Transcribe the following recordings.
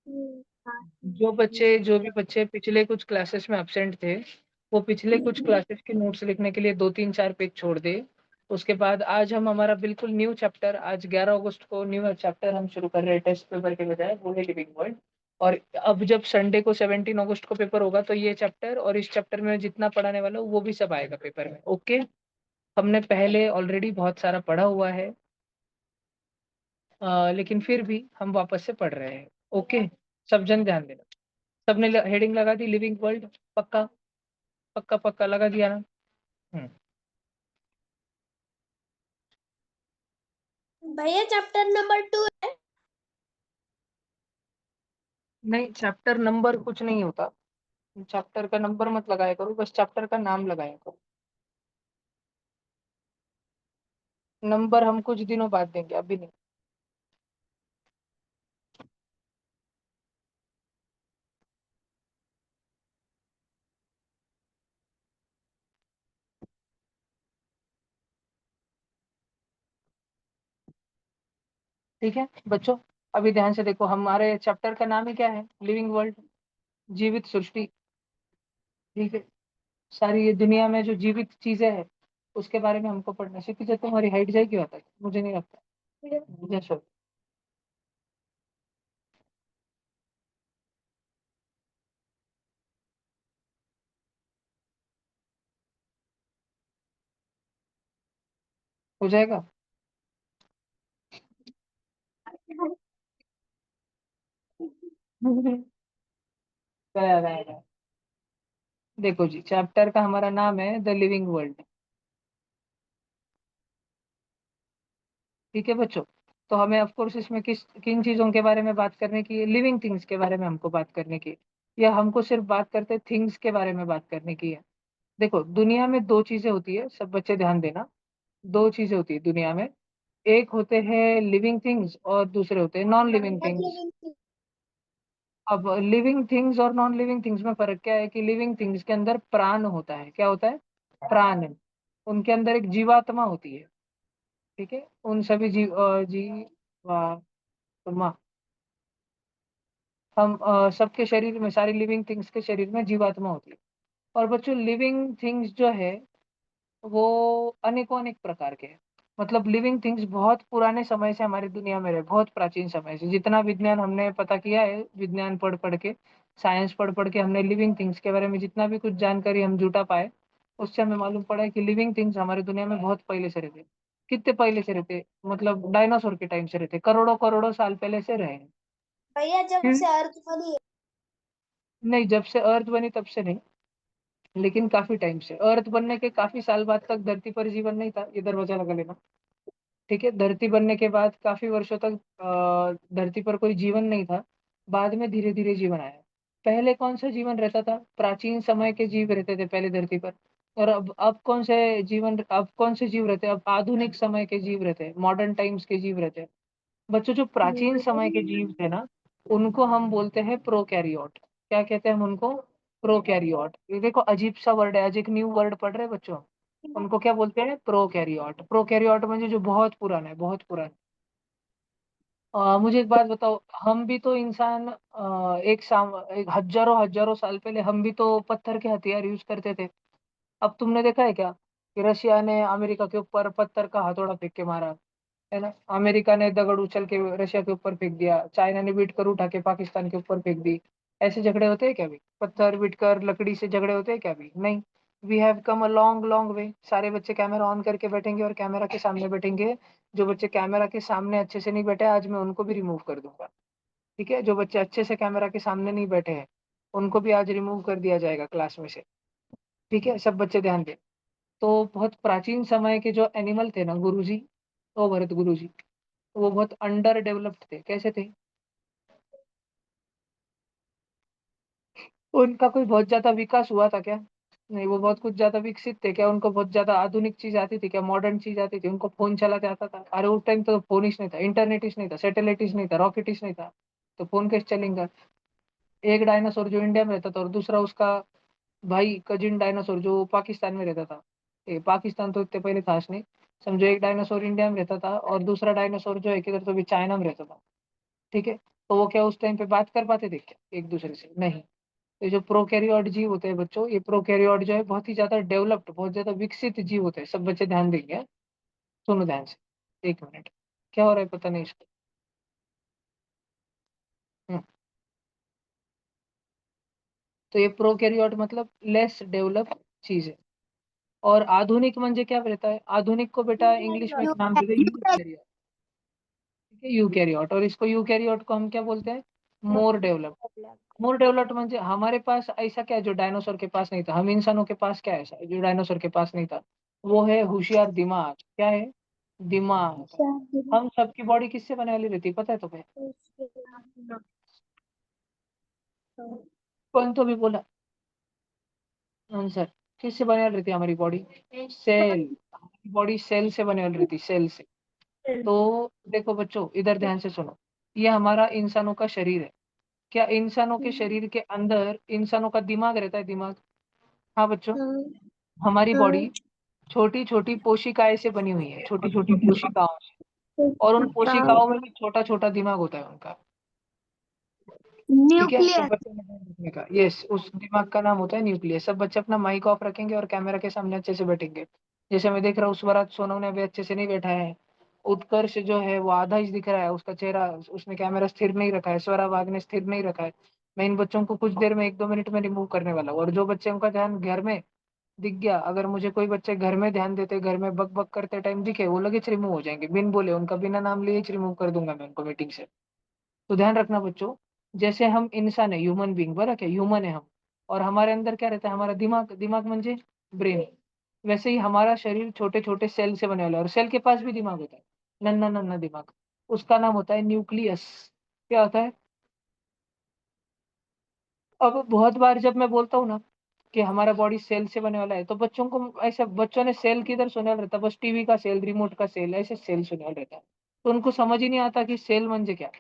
जो भी बच्चे पिछले कुछ क्लासेस में एब्सेंट थे, वो पिछले कुछ क्लासेस के नोट्स लिखने के लिए 2-3-4 पेज छोड़ दे। उसके बाद आज हम हमारा बिल्कुल न्यू चैप्टर, आज 11 अगस्त को न्यू चैप्टर हम शुरू कर रहे हैं टेस्ट पेपर के बजाय, वो है लिविंग वर्ल्ड। और अब जब संडे को 17 अगस्त को पेपर होगा तो ये चैप्टर और इस चैप्टर में जितना पढ़ाने वाला हूँ वो भी सब आएगा पेपर में। ओके, हमने पहले ऑलरेडी बहुत सारा पढ़ा हुआ है, लेकिन फिर भी हम वापस से पढ़ रहे हैं। ओके, सब जन ध्यान देना। सबने हेडिंग लगा दी लिविंग वर्ल्ड? पक्का? पक्का पक्का लगा दिया ना? हम्म। भैया चैप्टर नंबर 2 है। नहीं, चैप्टर नंबर कुछ नहीं होता। चैप्टर का नंबर मत लगाया करो, बस चैप्टर का नाम लगाया करो। नंबर हम कुछ दिनों बाद देंगे, अभी नहीं। ठीक है बच्चों, अभी ध्यान से देखो, हमारे चैप्टर का नाम ही क्या है? लिविंग वर्ल्ड, जीवित सृष्टि। ठीक है, सारी ये दुनिया में जो जीवित चीजें हैं उसके बारे में हमको पढ़ना। सीखी जाए तो हमारी हाइट जाएगी होता है, मुझे नहीं लगता। जैसे हो जाएगा। गया गया गया। देखो जी, चैप्टर का हमारा नाम है द लिविंग वर्ल्ड। ठीक है बच्चों, तो हमें ऑफ कोर्स इसमें किन चीजों के बारे में बात करने की है? लिविंग थिंग्स के बारे में हमको बात करने की है। या हमको सिर्फ बात करते थिंग्स के बारे में बात करने की है? देखो, दुनिया में दो चीजें होती है, सब बच्चे ध्यान देना। दो चीजें होती है दुनिया में, एक होते हैं लिविंग थिंग्स और दूसरे होते हैं नॉन लिविंग थिंग्स। अब लिविंग थिंग्स और नॉन लिविंग थिंग्स में फर्क क्या है कि लिविंग थिंग्स के अंदर प्राण होता है। क्या होता है? प्राण। उनके अंदर एक जीवात्मा होती है। ठीक है, उन सभी जीवात्मा, हम सबके शरीर में, सारी लिविंग थिंग्स के शरीर में जीवात्मा होती है। और बच्चों, लिविंग थिंग्स जो है वो अनेकों अनेक प्रकार के हैं। मतलब लिविंग थिंग्स बहुत पुराने समय से हमारी दुनिया में रहे, बहुत प्राचीन समय से। जितना विज्ञान हमने पता किया है, विज्ञान पढ़ पढ़ के, साइंस पढ़ पढ़ के, हमने लिविंग थिंग्स के बारे में जितना भी कुछ जानकारी हम जुटा पाए, उससे हमें मालूम पड़ा है कि लिविंग थिंग्स हमारी दुनिया में बहुत पहले से रहते। कितने पहले से रहते? मतलब डायनासोर के टाइम से रहते, करोड़ों करोड़ों साल पहले से रहे हैं। भैया जब फिर से अर्थ बनी है। नहीं, जब से अर्थ बनी तब से नहीं, लेकिन काफी टाइम से। अर्थ बनने के काफी साल बाद तक धरती पर जीवन नहीं था, ये दरवाजा लगा लेना। ठीक है, धरती बनने के बाद काफी वर्षों तक धरती पर कोई जीवन नहीं था। बाद में धीरे धीरे जीवन आया। पहले कौन सा जीवन रहता था? प्राचीन समय के जीव रहते थे पहले धरती पर। और अब कौन से जीवन, अब कौन से जीव रहते हैं? अब आधुनिक समय के जीव रहते हैं, मॉडर्न टाइम्स के जीव रहते हैं। बच्चों, जो प्राचीन समय के जीव थे ना, उनको हम बोलते हैं प्रोकैरियोट। क्या कहते हैं हम उनको? प्रोकैरियोट। ये देखो, अजीब सा वर्ड है, आज एक न्यू वर्ड पढ़ रहे हैं बच्चों। उनको क्या बोलते हैं? प्रोकैरियोट। प्रोकैरियोट में जो बहुत पुराना है, बहुत पुराना। मुझे एक बात बताओ, हम भी तो इंसान, एक हजारों हजारों साल पहले हम भी तो पत्थर के हथियार यूज करते थे। अब तुमने देखा है क्या कि रशिया ने अमेरिका के ऊपर पत्थर का हथौड़ा फेंक के मारा? है ना, अमेरिका ने दगड़ उछल के रशिया के ऊपर फेंक दिया, चाइना ने बीट कर उठा के पाकिस्तान के ऊपर फेंक दी। ऐसे झगड़े होते हैं क्या? भी पत्थर बीट कर लकड़ी से झगड़े होते हैं क्या? भी नहीं। We have come a long long way. सारे बच्चे कैमरा ऑन करके बैठेंगे और कैमरा के सामने बैठेंगे। जो बच्चे कैमरा के सामने अच्छे से नहीं बैठे, आज मैं उनको भी रिमूव कर दूंगा। ठीक है, जो बच्चे अच्छे से कैमरा के सामने नहीं बैठे हैं, उनको भी आज रिमूव कर दिया जाएगा क्लास में से। ठीक है, सब बच्चे ध्यान दें। तो बहुत प्राचीन समय के जो एनिमल थे ना गुरुजी, ओ भरत गुरुजी, वो बहुत अंडर डेवलप्ड थे। कैसे थे? उनका कोई बहुत ज्यादा विकास हुआ था क्या? नहीं, वो बहुत कुछ ज्यादा विकसित थे क्या? उनको बहुत ज्यादा आधुनिक चीज आती थी क्या? मॉडर्न चीज आती थी? उनको फोन चलाते आता था? अरे उस टाइम तो फोन ही नहीं था, इंटरनेट ही नहीं था, सैटेलाइट ही नहीं था, रॉकेट ही नहीं था, तो फोन कैसे चलेंगे? एक डायनासोर जो इंडिया में रहता था और दूसरा उसका भाई कजिन डायनासोर जो पाकिस्तान में रहता था। ये पाकिस्तान तो इतने पहले था नहीं। समझो, एक डायनासोर इंडिया में रहता था और दूसरा डायनासोर जो है किधर, तो भी चाइना में रहता था। ठीक है, तो वो क्या उस टाइम पे बात कर पाते थे क्या एक दूसरे से? नहीं। तो जो प्रोकैरियोट जीव होते हैं बच्चों, ये प्रोकैरियोट जो है बहुत ही ज्यादा डेवलप्ड, बहुत ज्यादा विकसित जीव होते हैं। सब बच्चे ध्यान देंगे, हाँ? सुनो ध्यान से, 1 मिनट। क्या हो रहा है पता नहीं इसको। हम्म, तो ये प्रोकैरियोट मतलब लेस डेवलप चीज है। और आधुनिक म्हणजे क्या रहता है? आधुनिक को बेटा इंग्लिश में एक नाम देते हैं यूकैरियोट। ठीक है, यूकैरियोट। और इसको यूकैरियोट को हम क्या बोलते हैं? मोर डेवलप। मोर डेवलप्ड म्हणजे हमारे पास ऐसा क्या है जो डायनासोर के पास नहीं था? हम इंसानों के पास क्या है ऐसा जो डायनासोर के पास नहीं था? वो है होशियार दिमाग। क्या है? दिमाग। हम सबकी बॉडी किससे बने वाली रहती है पता है तुम्हें? कौन तो भी बोला आंसर। किससे बने वाली रहती है हमारी बॉडी? सेल। हमारी बॉडी सेल से बने वाली रहती है, सेल से। तो देखो बच्चों, इधर ध्यान से सुनो। ये हमारा इंसानों का शरीर है। क्या इंसानों के शरीर के अंदर इंसानों का दिमाग रहता है? दिमाग। हाँ बच्चों। हमारी बॉडी छोटी छोटी कोशिकाएं से बनी हुई है, छोटी छोटी कोशिकाओं से। और उन कोशिकाओं में भी छोटा छोटा दिमाग होता है उनका। ठीक है, सब न्यूक्लियस। बच्चे ने ध्यान रखने का। यस, उस दिमाग का नाम होता है न्यूक्लियस। सब बच्चे अपना माइक ऑफ रखेंगे और कैमरा के सामने अच्छे से बैठेंगे। जैसे मैं देख रहा हूँ स्वराज सोनम ने अभी अच्छे से नहीं बैठा है। उत्कर्ष जो है वो आधा ही दिख रहा है, उसका चेहरा, उसने कैमरा स्थिर नहीं रखा है। स्वरा बाग ने स्थिर नहीं रखा है। मैं इन बच्चों को कुछ देर में 1-2 मिनट में रिमूव करने वाला हूँ। और जो बच्चे का ध्यान घर में दिख गया, अगर मुझे कोई बच्चे घर में ध्यान देते, घर में बक बक करते टाइम दिखे, वो लगे रिमूव हो जाएंगे बिन बोले। उनका बिना नाम लिए रिमूव कर दूंगा मैं उनको मीटिंग से। तो ध्यान रखना बच्चों, जैसे हम इंसान है, ह्यूमन बींग, बरा क्या ह्यूमन है हम। और हमारे अंदर क्या रहता है? हमारा दिमाग। दिमाग म्हणजे ब्रेन। वैसे ही हमारा शरीर छोटे छोटे सेल से बने वाला है। और सेल के पास भी दिमाग होता है, नन्ना नन्ना दिमाग। उसका नाम होता है न्यूक्लियस। क्या होता है? अब बहुत बार जब मैं बोलता हूँ ना कि हमारा बॉडी सेल से बने वाला है, तो बच्चों को ऐसे, बच्चों ने सेल किधर सुने वाला रहता? बस टीवी का सेल, रिमोट का सेल, ऐसे सेल सुने वाला रहता है। तो उनको समझ ही नहीं आता कि सेल म्हणजे क्या।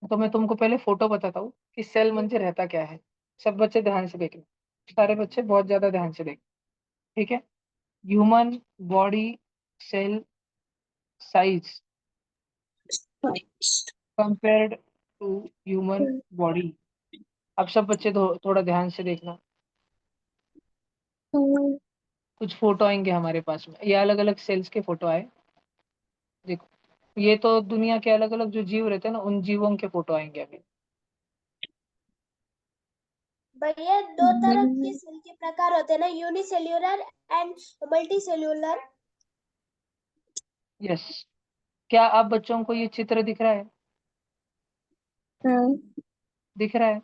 तो मैं तुमको पहले फोटो बताता हूँ कि सेल मंजे रहता क्या है। सब बच्चे ध्यान से देखना, सारे बच्चे बहुत ज्यादा ध्यान से देख। ठीक है। Human body cell size compared to human body. अब सब बच्चे थोड़ा ध्यान से देखना। कुछ फोटो आएंगे हमारे पास में, ये अलग अलग सेल्स के फोटो आए। देखो, ये तो दुनिया के अलग अलग जो जीव रहते हैं ना, उन जीवों के फोटो आएंगे अभी। भैया दो तरह के सेल के प्रकार होते हैं ना, unicellular and multi cellular. Yes. क्या आप बच्चों को ये चित्र दिख रहा है? दिख रहा है?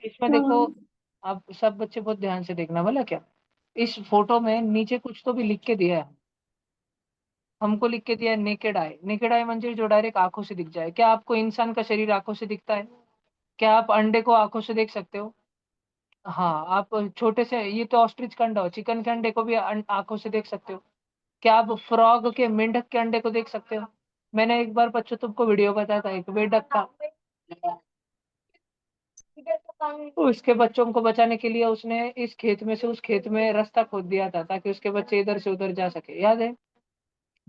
इसमें देखो, आप सब बच्चे बहुत ध्यान से देखना भला क्या। इस फोटो में नीचे कुछ तो भी लिख के दिया है। हमको लिख के दिया है नेकेड आई। नेकेड आई म्हणजे जो डायरेक्ट आंखों से दिख जाए। क्या आपको इंसान का शरीर आंखों से दिखता है? क्या आप अंडे को आंखों से देख सकते हो? हाँ, आप छोटे से, ये तो ऑस्ट्रिच का अंडा हो, चिकन के अंडे को भी आंखों से देख सकते हो। क्या आप फ्रॉग के, मेंढक के अंडे को देख सकते हो? मैंने एक बार बच्चों तुमको वीडियो बताया था एक मेंढक का। उसके बच्चों को बचाने के लिए उसने इस खेत में से उस खेत में रास्ता खोद दिया था ताकि उसके बच्चे इधर से उधर जा सके, याद है?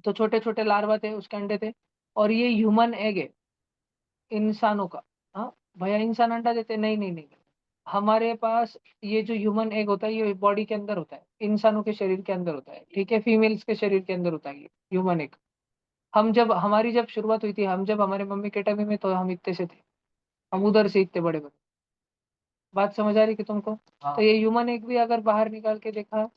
तो छोटे छोटे लार्वा थे, उसके अंडे थे। और ये ह्यूमन एग है इंसानों का। हाँ भैया, इंसान अंडा देते? नहीं नहीं नहीं। हमारे पास ये जो ह्यूमन एग होता है, ये बॉडी के अंदर होता है, इंसानों के शरीर के अंदर होता है। ठीक है, फीमेल्स के शरीर के अंदर होता है ये ह्यूमन एग। हम जब, हमारी जब शुरुआत हुई थी, हम जब हमारे मम्मी के टाइम में, तो हम इतने से थे। हम उधर से इतने बड़े बड़े। बात समझ आ रही कि तुमको? हाँ। तो ये ह्यूमन एग भी अगर बाहर निकाल के देखा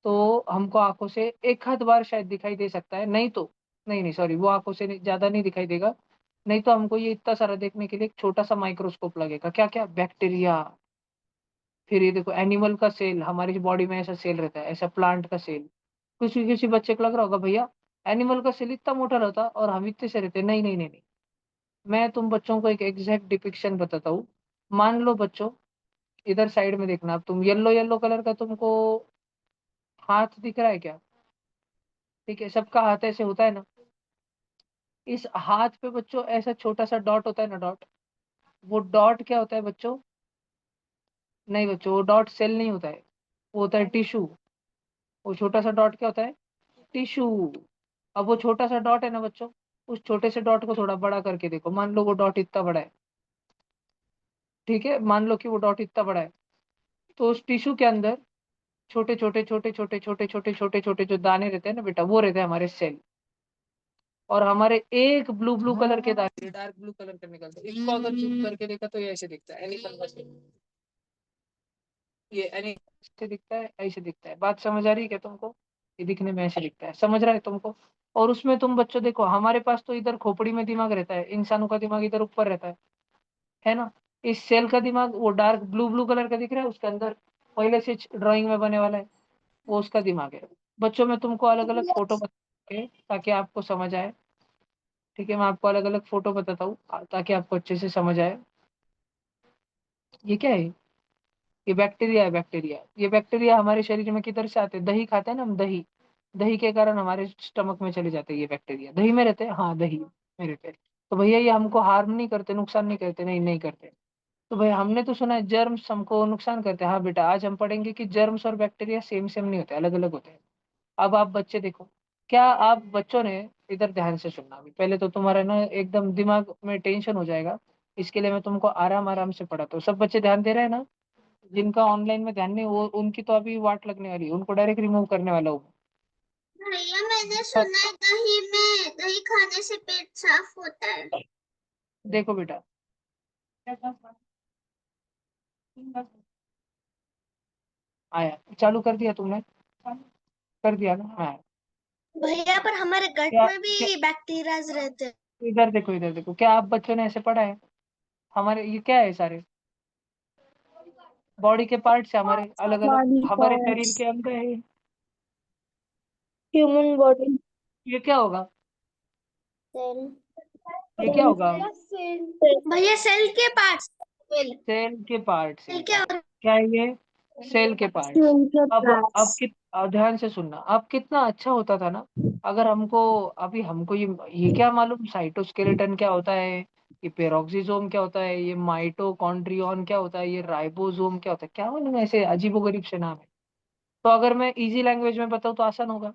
तो हमको आंखों से एक आध बार शायद दिखाई दे सकता है, नहीं तो, नहीं नहीं सॉरी, वो आंखों से ज्यादा नहीं दिखाई देगा। नहीं तो हमको ये इतना सारा देखने के लिए एक छोटा सा माइक्रोस्कोप लगेगा। क्या क्या? बैक्टीरिया। फिर ये देखो, एनिमल का सेल, हमारी बॉडी में ऐसा सेल रहता है, ऐसा प्लांट का सेल। किसी किसी बच्चे को लग रहा होगा भैया एनिमल का सेल इतना मोटा रहता और हम इतने से रहते। नहीं नहीं नहीं नहीं। मैं तुम बच्चों को एक एग्जैक्ट डिपिक्शन बताता हूँ। मान लो बच्चों, इधर साइड में देखना। अब तुम येलो येलो कलर का तुमको हाथ दिख रहा है क्या? ठीक है, सबका हाथ ऐसे होता है ना। इस हाथ पे बच्चों ऐसा छोटा सा डॉट होता है ना, डॉट। वो डॉट क्या होता है बच्चों? नहीं बच्चों, वो डॉट सेल नहीं होता है, वो होता है टिश्यू। वो छोटा सा डॉट क्या होता है? टिश्यू। अब वो छोटा सा डॉट है ना बच्चों, उस छोटे से डॉट को थोड़ा बड़ा करके देखो। मान लो वो डॉट इतना बड़ा है, ठीक है, मान लो कि वो डॉट इतना बड़ा है, तो उस टिश्यू के अंदर छोटे छोटे छोटे छोटे छोटे छोटे छोटे छोटे जो दाने रहते हैं ना बेटा, वो रहते हैं हमारे सेल। और हमारे एक ब्लू ब्लू कलर के दाने, डार्क ब्लू कलर के निकलते हैं। इसको अगर जूम करके देखा तो ये ऐसे दिखता है, ये ऐसे दिखता है, ऐसे दिखता है। बात समझ आ रही है क्या तुमको? ये दिखने में ऐसे दिखता है, समझ रहा है तुमको? और उसमें तुम बच्चों देखो, हमारे पास तो इधर खोपड़ी में दिमाग रहता है, इंसानों का दिमाग इधर ऊपर रहता है ना? इस सेल का दिमाग वो डार्क ब्लू ब्लू कलर का दिख रहा है, उसके अंदर पहले से ड्राइंग में बने वाला है, वो उसका दिमाग है। बच्चों में तुमको अलग अलग फोटो बता ताकि आपको समझ आए। ठीक है, मैं आपको अलग अलग फोटो बताता हूँ ताकि आपको अच्छे से समझ आए। ये क्या है? ये बैक्टीरिया है, बैक्टीरिया। ये बैक्टीरिया हमारे शरीर में किधर से आते हैं? दही खाते हैं ना हम, दही। दही के कारण हमारे स्टमक में चले जाते हैं ये बैक्टीरिया। दही में रहते हैं, हाँ दही में रहते हैं। तो भैया ये हमको हार्म नहीं करते, नुकसान नहीं करते? नहीं, नहीं करते। तो भाई हमने तो सुना है जर्म्स हमको नुकसान करते हैं। हाँ बेटा, आज हम पढ़ेंगे कि जर्म्स और बैक्टीरिया सेम सेम नहीं होते, अलग अलग होते हैं। अब आप बच्चे देखो, क्या आप बच्चों ने, इधर ध्यान से सुनना। अभी पहले तो तुम्हारा ना एकदम दिमाग में टेंशन हो जाएगा, इसके लिए मैं तुमको आराम आराम से पढ़ाता हूँ। सब बच्चे ध्यान दे रहे हैं ना? जिनका ऑनलाइन में ध्यान नहीं, वो उनकी तो अभी वाट लगने वाली है, उनको डायरेक्ट रिमूव करने वाला हूँ। भैया मैंने सुना है दही खाने से पेट साफ होता है। देखो बेटा, आया, चालू कर दिया तुमने? कर दिया ना? हाँ। भैया पर हमारे गट क्या, में भी बैक्टीरियाज रहते हैं। इधर देखो, इधर देखो, क्या आप बच्चों ने ऐसे पढ़ा है? हमारे ये क्या है? सारे बॉडी के पार्ट्स है हमारे, अलग अलग बॉडी हमारे शरीर पार्ट्स, के अंग है। ह्यूमन बॉडी, ये क्या होगा? सेल, ये क्या होगा? भैया सेल के पार्ट्स, सेल सेल के पार्ट्स है सेल ये के सारे। और क्या है ये? सेल के पार्ट्स। सेल के अब पार्ट्स। ध्यान से सुनना, अब कितना अच्छा होता था ना अगर हमको, अभी हमको ये क्या मालूम साइटोस्केलेटन क्या होता है, ये पेरोक्सिसोम क्या होता है, ये माइटोकॉन्ड्रियन क्या होता है, ये राइबोसोम क्या होता है, क्या मालूम, ऐसे अजीबोगरीब से नाम है। तो अगर मैं इजी लैंग्वेज में बताऊँ तो आसान होगा।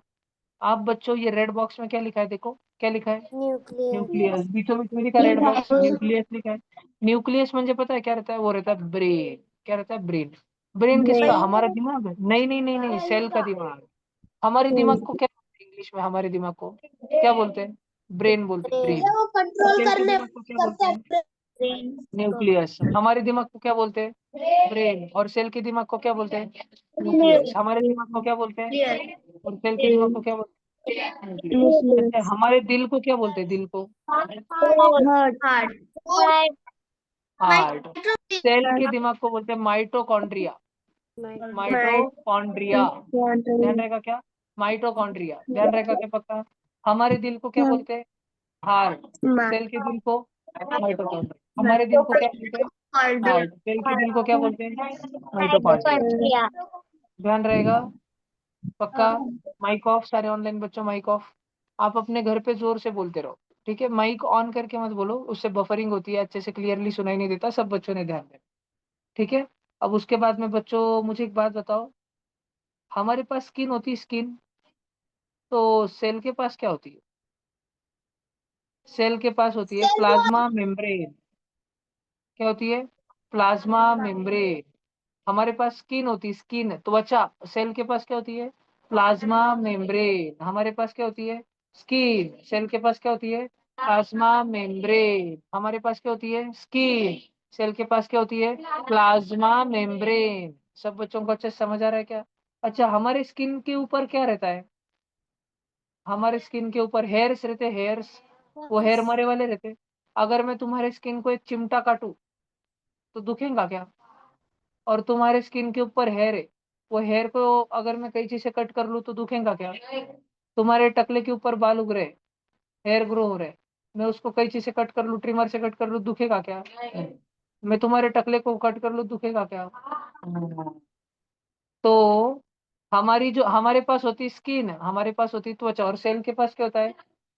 आप बच्चों, ये रेड बॉक्स में क्या लिखा है? देखो क्या लिखा है? न्यूक्लियस। न्यूक्लियस, बीचों बीच में लिखा रेड बॉक्स, न्यूक्लियस लिखा है। न्यूक्लियस म्हणजे पता है क्या रहता है? वो रहता है ब्रेन। क्या रहता है? ब्रेन। ब्रेन किसका? ब्रेन, हमारा दिमाग है? नहीं नहीं नहीं नहीं, सेल का दिमाग। हमारे दिमाग को क्या बोलते हैं इंग्लिश में? हमारे दिमाग को क्या बोलते हैं? ब्रेन बोलते हैं, भैया ब्रेन। वो और कंट्रोल सेल के करने दिमाग को क्या करते बोलते हैं हैं? ब्रेन को। न्यूक्लियस। हमारे दिमाग को क्या बोलते हैं? ब्रेन। और सेल के दिमाग को क्या बोलते हैं? न्यूक्लियस। हमारे दिमाग को क्या बोलते हैं? और सेल के दिमाग को क्या बोलते हैं? न्यूक्लियस। अच्छा, न्यूक्लियस, हमारे दिल को क्या बोलते हैं? दिल को heart, heart, heart. Micro, cell के दिमाग को बोलते हैं माइटोकॉन्ड्रिया। माइटोकॉन्ड्रिया। ध्यान रहेगा क्या? माइटोकॉन्ड्रिया, ध्यान रहेगा क्या पक्का? हमारे दिल को क्या बोलते हैं? हार्ट। सेल के दिल को माइटोकॉन्ड्रिया। हमारे दिल को क्या बोलते हैं? हार्ट। सेल के दिल को क्या बोलते हैं? माइटोकॉन्ड्रिया। माइटोकॉन्ड्रिया। ध्यान रहेगा पक्का? माइक ऑफ, सारे ऑनलाइन बच्चों माइक ऑफ। आप अपने घर पे जोर से बोलते रहो, ठीक है? माइक ऑन करके मत बोलो, उससे बफरिंग होती है, अच्छे से क्लियरली सुनाई नहीं देता। सब बच्चों ने ध्यान देना, ठीक है? अब उसके बाद में बच्चों मुझे एक बात बताओ, हमारे पास स्किन होती है, स्किन। तो सेल के पास क्या होती है? सेल के पास होती है सेल वॉल, प्लाज्मा मेम्ब्रेन। क्या होती है? Plasma membrane. हमारे पास स्किन होती है, स्किन, त्वचा। सेल के पास क्या होती है? Plasma membrane. हमारे पास क्या होती है? स्किन। सेल के पास क्या होती है? Plasma membrane. हमारे पास क्या होती है? स्किन। सेल के पास क्या होती है? Plasma membrane. सब बच्चों को अच्छे से समझ आ रहा है क्या? अच्छा, हमारे स्किन के ऊपर क्या रहता है? हमारे स्किन के ऊपर हेयर्स रहते, हेयर्स। वो हेयर मरे वाले रहते। अगर मैं तुम्हारे स्किन को एक चिमटा काटूं तो दुखेगा क्या? और तुम्हारे स्किन के ऊपर हेयर है, वो हेयर को अगर मैं कैंची से कट कर लूँ तो दुखेगा क्या? तुम्हारे टकले के ऊपर बाल उग रहे, हेयर ग्रो हो रहे, मैं उसको कैंची से कट कर लूँ, ट्रिमर से कट कर लूँ, दुखेगा क्या? नहीं। मैं तुम्हारे टकले को कट कर लूँ, दुखेगा क्या? नहीं। तो हमारी जो, हमारे पास होती स्किन, हमारे पास होती त्वचा, और सेल के पास क्या होता है?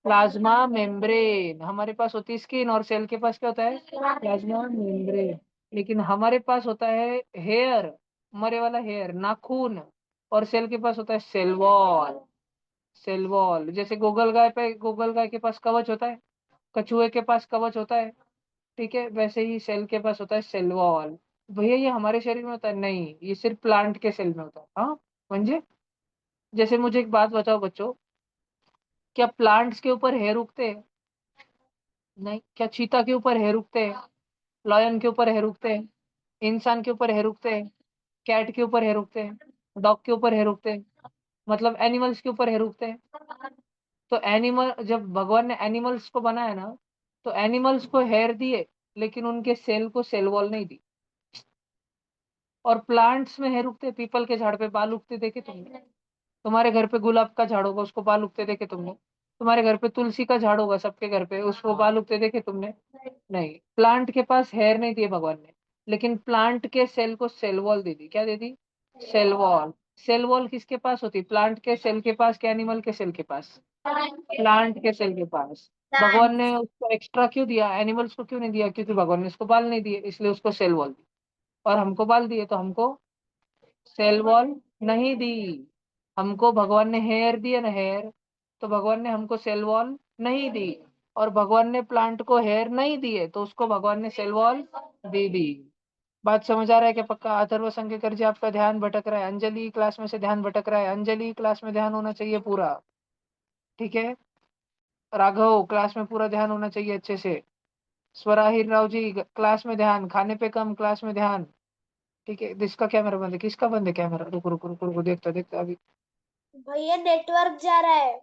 Plasma membrane. हमारे पास होती स्किन और सेल के पास क्या होता है? Plasma membrane. लेकिन हमारे पास होता है हेयर, मरे वाला हेयर, नाखून। और सेल के पास होता है सेल वॉल। सेल वॉल, जैसे गोगल गाय पे, गोगल गाय के पास कवच होता है, कछुए के पास कवच होता है, ठीक है, वैसे ही सेल के पास होता है सेल वॉल। भैया ये हमारे शरीर में होता है? नहीं, ये सिर्फ प्लांट के सेल में होता है। हाँ म्हणजे, जैसे मुझे एक बात बताओ बच्चों, क्या प्लांट्स के ऊपर हेयर उगते हैं? नहीं। क्या चीता के ऊपर हेयर उगते हैं? लायन के ऊपर हेयर उगते हैं? इंसान के ऊपर हेयर उगते हैं? कैट के ऊपर हेयर उगते हैं? डॉग के ऊपर हेयर उगते हैं? मतलब एनिमल्स के ऊपर हेयर उगते हैं। तो एनिमल, जब भगवान ने एनिमल्स को बनाया ना, तो एनिमल्स को हेयर दिए, लेकिन उनके सेल को सेल वॉल नहीं दी। और प्लांट्स में हेयर उगते, पीपल के झाड़ पे बाल उगते देखे तुमने? तुम्हारे घर पे गुलाब का झाड़ होगा, उसको बाल उगते देखे तुमने? तुम्हारे घर पे तुलसी का झाड़ होगा, सबके घर पे, उसको बाल उगते देखे तुमने? नहीं। प्लांट के पास हेयर नहीं दिए भगवान ने, लेकिन प्लांट के सेल को सेल वॉल दे दी। क्या दे दी? Cell wall. सेल वॉल किसके पास होती? प्लांट के सेल के पास, के एनिमल के सेल के पास? प्लांट के सेल के पास। भगवान ने उसको एक्स्ट्रा क्यों दिया, एनिमल्स को क्यों नहीं दिया? क्योंकि भगवान ने उसको बाल नहीं दिए, इसलिए उसको सेल वॉल दी। और हमको बाल दिए, तो हमको सेल वॉल नहीं दी। हमको भगवान ने हेयर दिए ना, हेयर, तो भगवान ने हमको सेल वॉल नहीं दी। और भगवान ने प्लांट को हेयर नहीं दिए, तो उसको भगवान ने सेल वॉल दे दी। बात समझ आ रहा है क्या? पक्का? अथर्व संकेकर जी, आपका ध्यान भटक रहा है। अंजलि क्लास में से ध्यान भटक रहा है। अंजलि क्लास में ध्यान होना चाहिए पूरा। ठीक है। राघव क्लास में पूरा ध्यान होना चाहिए अच्छे से। स्वराहिर राव जी क्लास में ध्यान, खाने पे कम, क्लास में ध्यान। ठीक है। जिसका कैमरा बंद है, किसका बंद है कैमरा? रुको रुको रुको रुको, देखता देखता अभी। भैया नेटवर्क जा रहा है।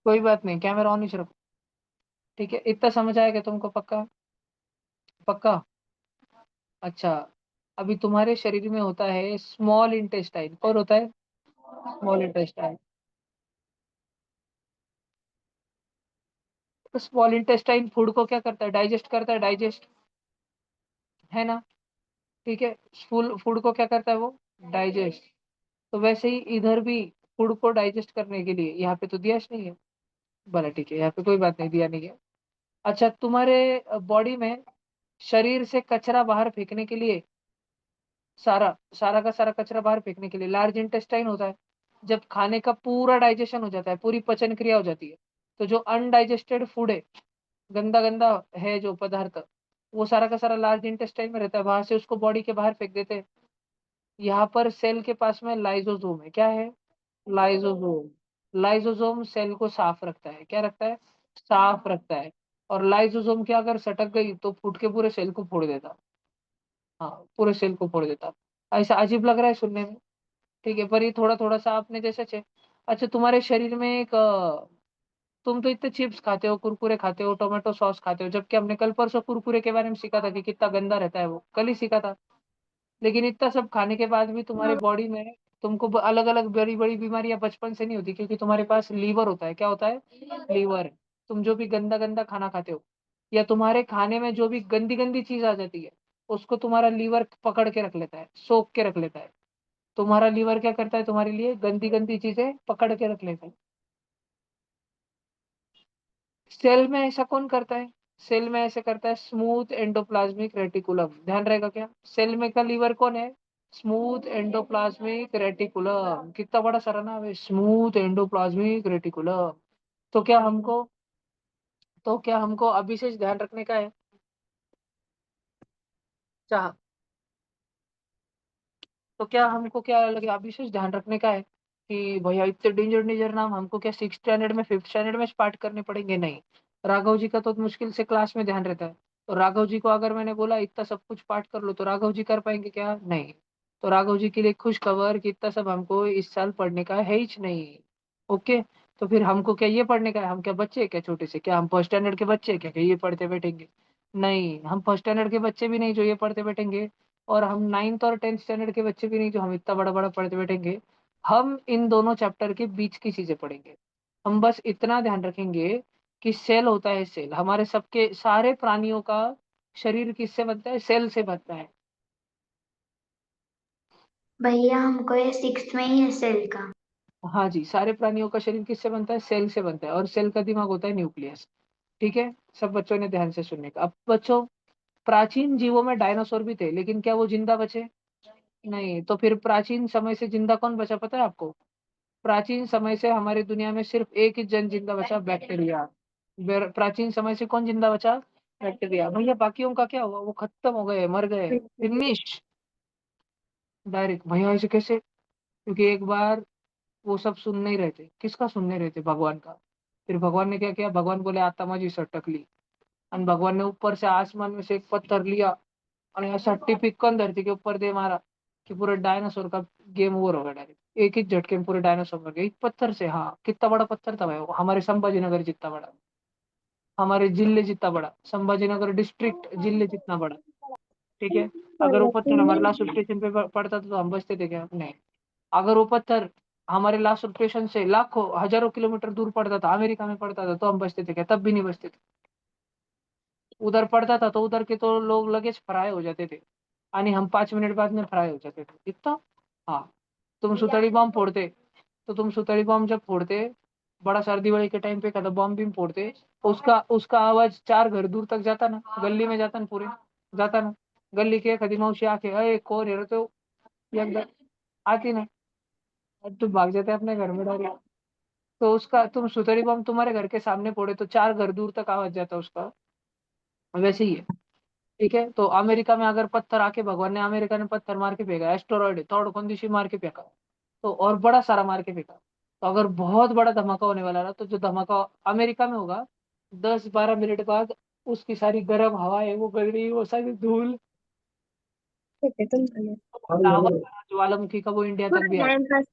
कोई बात नहीं, कैमरा ऑन ही रखो। ठीक है, इतना समझ आएगा तुमको? पक्का? पक्का? अच्छा। अभी तुम्हारे शरीर में होता है स्मॉल इंटेस्टाइन। और होता है स्मॉल इंटेस्टाइन। तो स्मॉल इंटेस्टाइन फूड को क्या करता है? डाइजेस्ट करता है, डाइजेस्ट, है ना? ठीक है। फूड फूड को क्या करता है वो? डाइजेस्ट। तो वैसे ही इधर भी फूड को डाइजेस्ट करने के लिए, यहाँ पे तो दिया नहीं है। भला ठीक है, यहाँ पे कोई बात नहीं, दिया नहीं है। अच्छा, तुम्हारे बॉडी में शरीर से कचरा बाहर फेंकने के लिए, सारा सारा का सारा कचरा बाहर फेंकने के लिए लार्ज इंटेस्टाइन होता है। जब खाने का पूरा डाइजेशन हो जाता है, पूरी पचन क्रिया हो जाती है, तो जो अनडाइजेस्टेड फूड है, गंदा गंदा है जो पदार्थ, वो सारा का सारा लार्ज इंटेस्टाइन में रहता है, वहां से उसको बॉडी के बाहर फेंक देते हैं। यहाँ पर सेल के पास में लाइजोसोम है। क्या है? लाइजोसोम। लाइजोसोम सेल को साफ रखता है। क्या रखता है? साफ रखता है। और लाइजोसोम की अगर सटक गई तो फूट के पूरे सेल को फोड़ देता। हाँ, पूरे सेल को फोड़ देता। ऐसा अजीब लग रहा है सुनने में, ठीक है, पर ये थोड़ा थोड़ा सा आपने जैसे अच्छा, तुम्हारे शरीर में एक तुम तो इतने चिप्स खाते हो, कुरकुरे खाते हो, टोमेटो सॉस खाते हो, जबकि हमने कल परसों कुरकुरे के बारे में सीखा था कि कितना गंदा रहता है वो, कल ही सीखा था। लेकिन इतना सब खाने के बाद भी तुम्हारे बॉडी में, तुमको अलग अलग बड़ी बड़ी बीमारियां बचपन से नहीं होती, क्योंकि तुम्हारे पास लीवर होता है। क्या होता है? लीवर। तुम जो भी गंदा गंदा खाना खाते हो, या तुम्हारे खाने में जो भी गंदी गंदी चीज आ जाती है, उसको तुम्हारा लीवर पकड़ के रख लेता है, सोख के रख लेता है। तुम्हारा लीवर क्या करता है? तुम्हारे लिए गंदी गंदी चीजें पकड़ के रख लेता है। सेल में ऐसा कौन करता है? सेल में ऐसे करता है स्मूथ एंडोप्लाज्मिक रेटिकुलम। ध्यान रहेगा क्या? सेल में का लीवर कौन है? Smooth endoplasmic reticulum. कितना बड़ा सारा नाम है, स्मूथ एंडोप्लाज्मिक रेटिकुलम। तो क्या हमको तो क्या हमको अभी से ध्यान रखने का है? चाह तो क्या हमको क्या लगे, अभी से ध्यान रखने का है कि भैया इतने डेंजर डेंजर नाम हमको क्या 6 स्टैंडर्ड में, 5th स्टैंडर्ड में पाठ करने पड़ेंगे? नहीं। राघव जी का तो मुश्किल से क्लास में ध्यान रहता है। तो राघव जी को अगर मैंने बोला इतना सब कुछ पाठ कर लो, तो राघव जी कर पाएंगे क्या? नहीं। तो राघव जी के लिए खुश खबर कि इतना सब हमको इस साल पढ़ने का है ही नहीं। ओके। तो फिर हमको क्या ये पढ़ने का है? हम क्या बच्चे हैं क्या छोटे से? क्या हम 1st स्टैंडर्ड के बच्चे हैं क्या कि ये पढ़ते बैठेंगे? नहीं, हम 1st स्टैंडर्ड के बच्चे भी नहीं जो ये पढ़ते बैठेंगे। और हम 9th और 10th स्टैंडर्ड के बच्चे भी नहीं जो हम इतना बड़ा बड़ा पढ़ते बैठेंगे। हम इन दोनों चैप्टर के बीच की चीजें पढ़ेंगे। हम बस इतना ध्यान रखेंगे कि सेल होता है, सेल हमारे सबके सारे प्राणियों का शरीर किससे बनता है? सेल से बनता है। भैया हमको ये 6th में ही है सेल का। हाँ जी, सारे प्राणियों का शरीर किससे बनता है? सेल से बनता है। और सेल का दिमाग होता है न्यूक्लियस। ठीक है। सब बच्चों ने ध्यान से सुनने का। अब बच्चों, प्राचीन जीवों में डायनासोर भी थे, लेकिन क्या वो जिंदा बचे? नहीं। तो फिर प्राचीन समय से जिंदा कौन बचा, पता है आपको? प्राचीन समय से हमारी दुनिया में सिर्फ एक ही जन जिंदा बचा, बैक्टीरिया। प्राचीन समय से कौन जिंदा बचा? बैक्टीरिया। भैया बाकियों का क्या हुआ? वो खत्म हो गए, मर गए, फिनिश डायरेक्ट। भैया ऐसे कैसे? क्योंकि एक बार वो सब सुन नहीं रहे थे। किसका सुन नहीं रहे थे? भगवान का। फिर भगवान ने क्या किया? भगवान बोले आता माझी सटक ली। और भगवान ने ऊपर से आसमान में से एक पत्थर लिया और ऐसा टिपिकन धरती के ऊपर दे मारा कि पूरे डायनासोर का गेम ओवर हो गया डायरेक्ट। एक ही झटके में पूरे डायनासोर मर गए एक पत्थर से। हाँ, कितना बड़ा पत्थर था भाई वो, हमारे संभाजी नगर जितना बड़ा, हमारे जिले जितना बड़ा, संभाजी नगर डिस्ट्रिक्ट जिले जितना बड़ा। ठीक है। अगर वो पत्थर हमारे लास्ट स्टेशन पे पड़ता था तो हम बचते थे क्या? नहीं। अगर वो पत्थर हमारे लास्ट स्टेशन से लाखों हजारों किलोमीटर दूर पड़ता था, अमेरिका में पड़ता था, तो हम बचते थे क्या? तब भी नहीं बचते थे। उधर पड़ता था तो उधर के तो लोग लगेज फ्राई हो जाते थे, आणि हम 5 मिनट बाद में फ्राई हो जाते थे इतना। हाँ। तुम सुतली बॉम्ब फोड़ते, तो तुम सुतली बॉम्ब जब फोड़ते, बड़ा सर दिवाली के टाइम पे कदा बॉम्ब भी फोड़ते, उसका उसका आवाज 4 घर दूर तक जाता ना, गली में जाता ना, पूरे जाता ना। गली के कदी मौसी आके अरे कौन है रे, तो ये अंदर आती ना, और तुम भाग जाते अपने घर में डायरेक्ट। तो उसका तुम सुतली बॉम्ब तुम्हारे घर के सामने फोड़े तो 4 घर दूर तक आवाज जाता उसका। वैसे ही है। ठीक है। तो अमेरिका में अगर पत्थर आके, भगवान ने अमेरिका ने पत्थर मार के फेंका, एस्टेरॉइड थोड़ा कौन दिशी मार के फेंका, तो और बड़ा सारा मार के फेंका, तो अगर बहुत बड़ा धमाका होने वाला ना, तो जो धमाका अमेरिका में होगा 10-12 मिनट बाद उसकी सारी गर्म हवा है वो गगड़ी, वो सारी धूल, लावा का, ज्वालामुखी का, वो इंडिया तक भी आ जाए।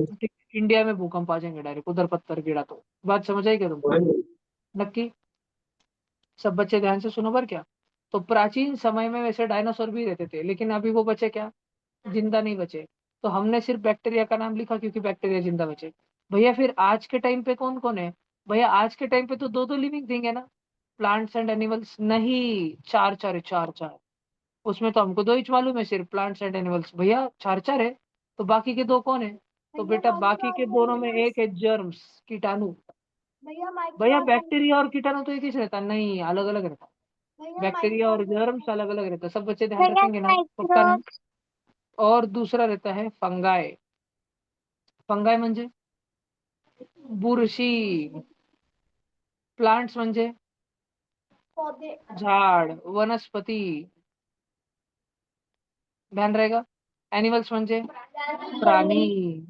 ठीक है? इंडिया में भूकंप आ जाएंगे डायरेक्ट उधर पत्थर गिरा तो। बात समझ आई क्या तुमको? नक्की। सब बच्चे ध्यान से सुनो। पर क्या, तो प्राचीन समय में वैसे डायनासोर भी रहते थे, लेकिन अभी वो बचे क्या? जिंदा नहीं बचे। तो हमने सिर्फ बैक्टीरिया का नाम लिखा क्योंकि बैक्टीरिया जिंदा बचे। भैया फिर आज के टाइम पे कौन कौन है? भैया आज के टाइम पे तो दो दो लिविंग थिंग है ना, प्लांट्स एंड एनिमल्स। नहीं, चार चार है, चार चार। उसमें तो हमको दो ही मालूम है, सिर्फ प्लांट्स एंड एनिमल्स। भैया चार चार है, तो बाकी के दो कौन है? तो भैया बेटा माइक्रो बाकी के दोनों में ऑर्गेनिजम्स। एक है जर्म्स, कीटाणु। भैया माइक्रो भैया ऑर्गेनिजम्स। बैक्टीरिया और कीटाणु तो एक ही से रहता? नहीं, अलग अलग रहता। भैया बैक्टीरिया माइक्रो और जर्म्स ऑर्गेनिजम्स। अलग अलग रहता है। सब बच्चे ध्यान रखेंगे ना, पक्का ना? और दूसरा रहता है फंगाई। फंगाई म्हणजे बुरशी। प्लांट्स म्हणजे पौधे। झाड, वनस्पती। ध्यान रहेगा। एनिमल्स म्हणजे प्राणी।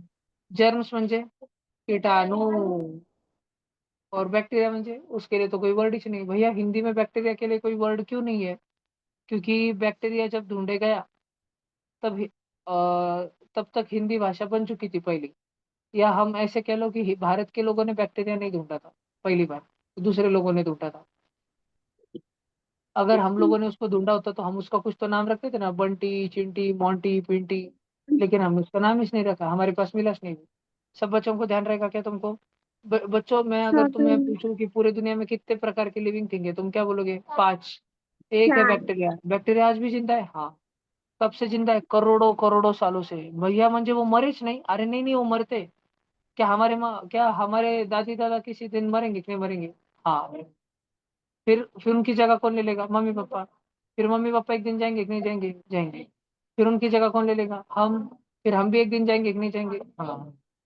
जर्म्स म्हणजे कीटाणु। और बैक्टीरिया म्हणजे, उसके लिए तो कोई वर्ड ही नहीं। भैया हिंदी में बैक्टीरिया के लिए कोई वर्ड क्यों नहीं है? क्योंकि बैक्टीरिया जब ढूंढे गया तब तब तक हिंदी भाषा बन चुकी थी पहली। या हम ऐसे कह लो कि भारत के लोगों ने बैक्टीरिया नहीं ढूंढा था पहली बार, दूसरे लोगों ने ढूंढा था। अगर हम लोगों ने उसको ढूंढा होता तो हम उसका कुछ तो नाम रखते थे ना, बंटी, चिंटी, मोंटी, पिंटी। लेकिन हमने उसका नाम ही नहीं रखा, हमारे पास मिला नहीं। सब बच्चों को ध्यान रहेगा क्या तुमको? बच्चों, मैं अगर तुम्हें पूछूं कि पूरी दुनिया में कितने प्रकार के लिविंग थिंग है, तुम क्या बोलोगे? 5। एक है बैक्टीरिया। बैक्टीरिया आज भी जिंदा है, हाँ। कब से जिंदा है? करोड़ों करोड़ों सालों से। भैया म्हणजे वो मरेच नहीं? अरे नहीं नहीं, वो मरते। क्या हमारे माँ, क्या हमारे दादी दादा किसी दिन मरेंगे कि नहीं मरेंगे? हाँ। फिर उनकी जगह कौन ले लेगा? Mummy papa. फिर मम्मी पापा एक दिन जाएंगे कि नहीं जाएंगे? जाएंगे। फिर उनकी जगह कौन ले लेगा? हम। फिर हम भी एक दिन जाएंगे कि नहीं जाएंगे? हाँ।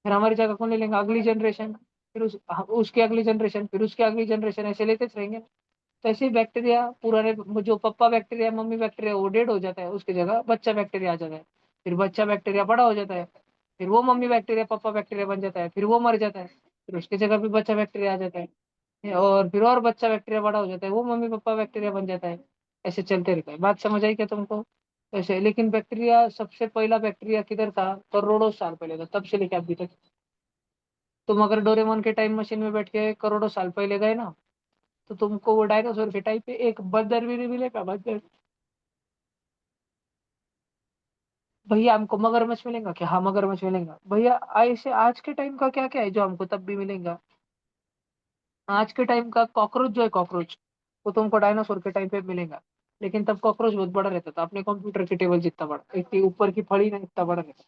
फिर हमारी जगह कौन ले लेगा? अगली जनरेशन। फिर उसकी अगली जनरेशन, फिर उसकी अगली जनरेशन, ऐसे लेते रहेंगे। तो ऐसे ही बैक्टीरिया पुराने, जो पप्पा बैक्टीरिया मम्मी बैक्टीरिया वो डेड हो जाता है, उसकी जगह बच्चा बैक्टीरिया आ जाता है। फिर बच्चा बैक्टीरिया बड़ा हो जाता है, फिर वो मम्मी बैक्टीरिया पप्पा बैक्टीरिया बन जाता है, फिर वो मर जाता है, फिर उसकी जगह भी बच्चा बैक्टीरिया आ जाता है, और फिर और बच्चा बैक्टीरिया बड़ा हो जाता है, वो मम्मी पापा बैक्टीरिया बन जाता है। ऐसे चलते रहता है। बात समझ आई क्या तुमको? ऐसे। लेकिन बैक्टीरिया, सबसे पहला बैक्टीरिया किधर था? करोड़ों साल पहले था, तब से लेके अभी तक। तुम अगर डोरेमोन के टाइम मशीन में बैठ के करोड़ों साल पहले गए ना, तो तुमको वो डायनासोर के टाइप पे एक बंदर भी नहीं मिलेगा, बंदर। भैया हमको मगरमच्छ मिलेगा क्या? हाँ, मगरमच्छ मिलेगा। भैया ऐसे आज के टाइम का क्या क्या है जो हमको तब भी मिलेगा? आज के टाइम का कॉकरोच जो है, कॉकरोच, वो तुमको डायनासोर के टाइम पे मिलेगा। लेकिन तब कॉकरोच बहुत बड़ा रहता था, अपने कंप्यूटर की टेबल जितना बड़ा, इतनी ऊपर की फड़ी ना, इतना बड़ा रहता।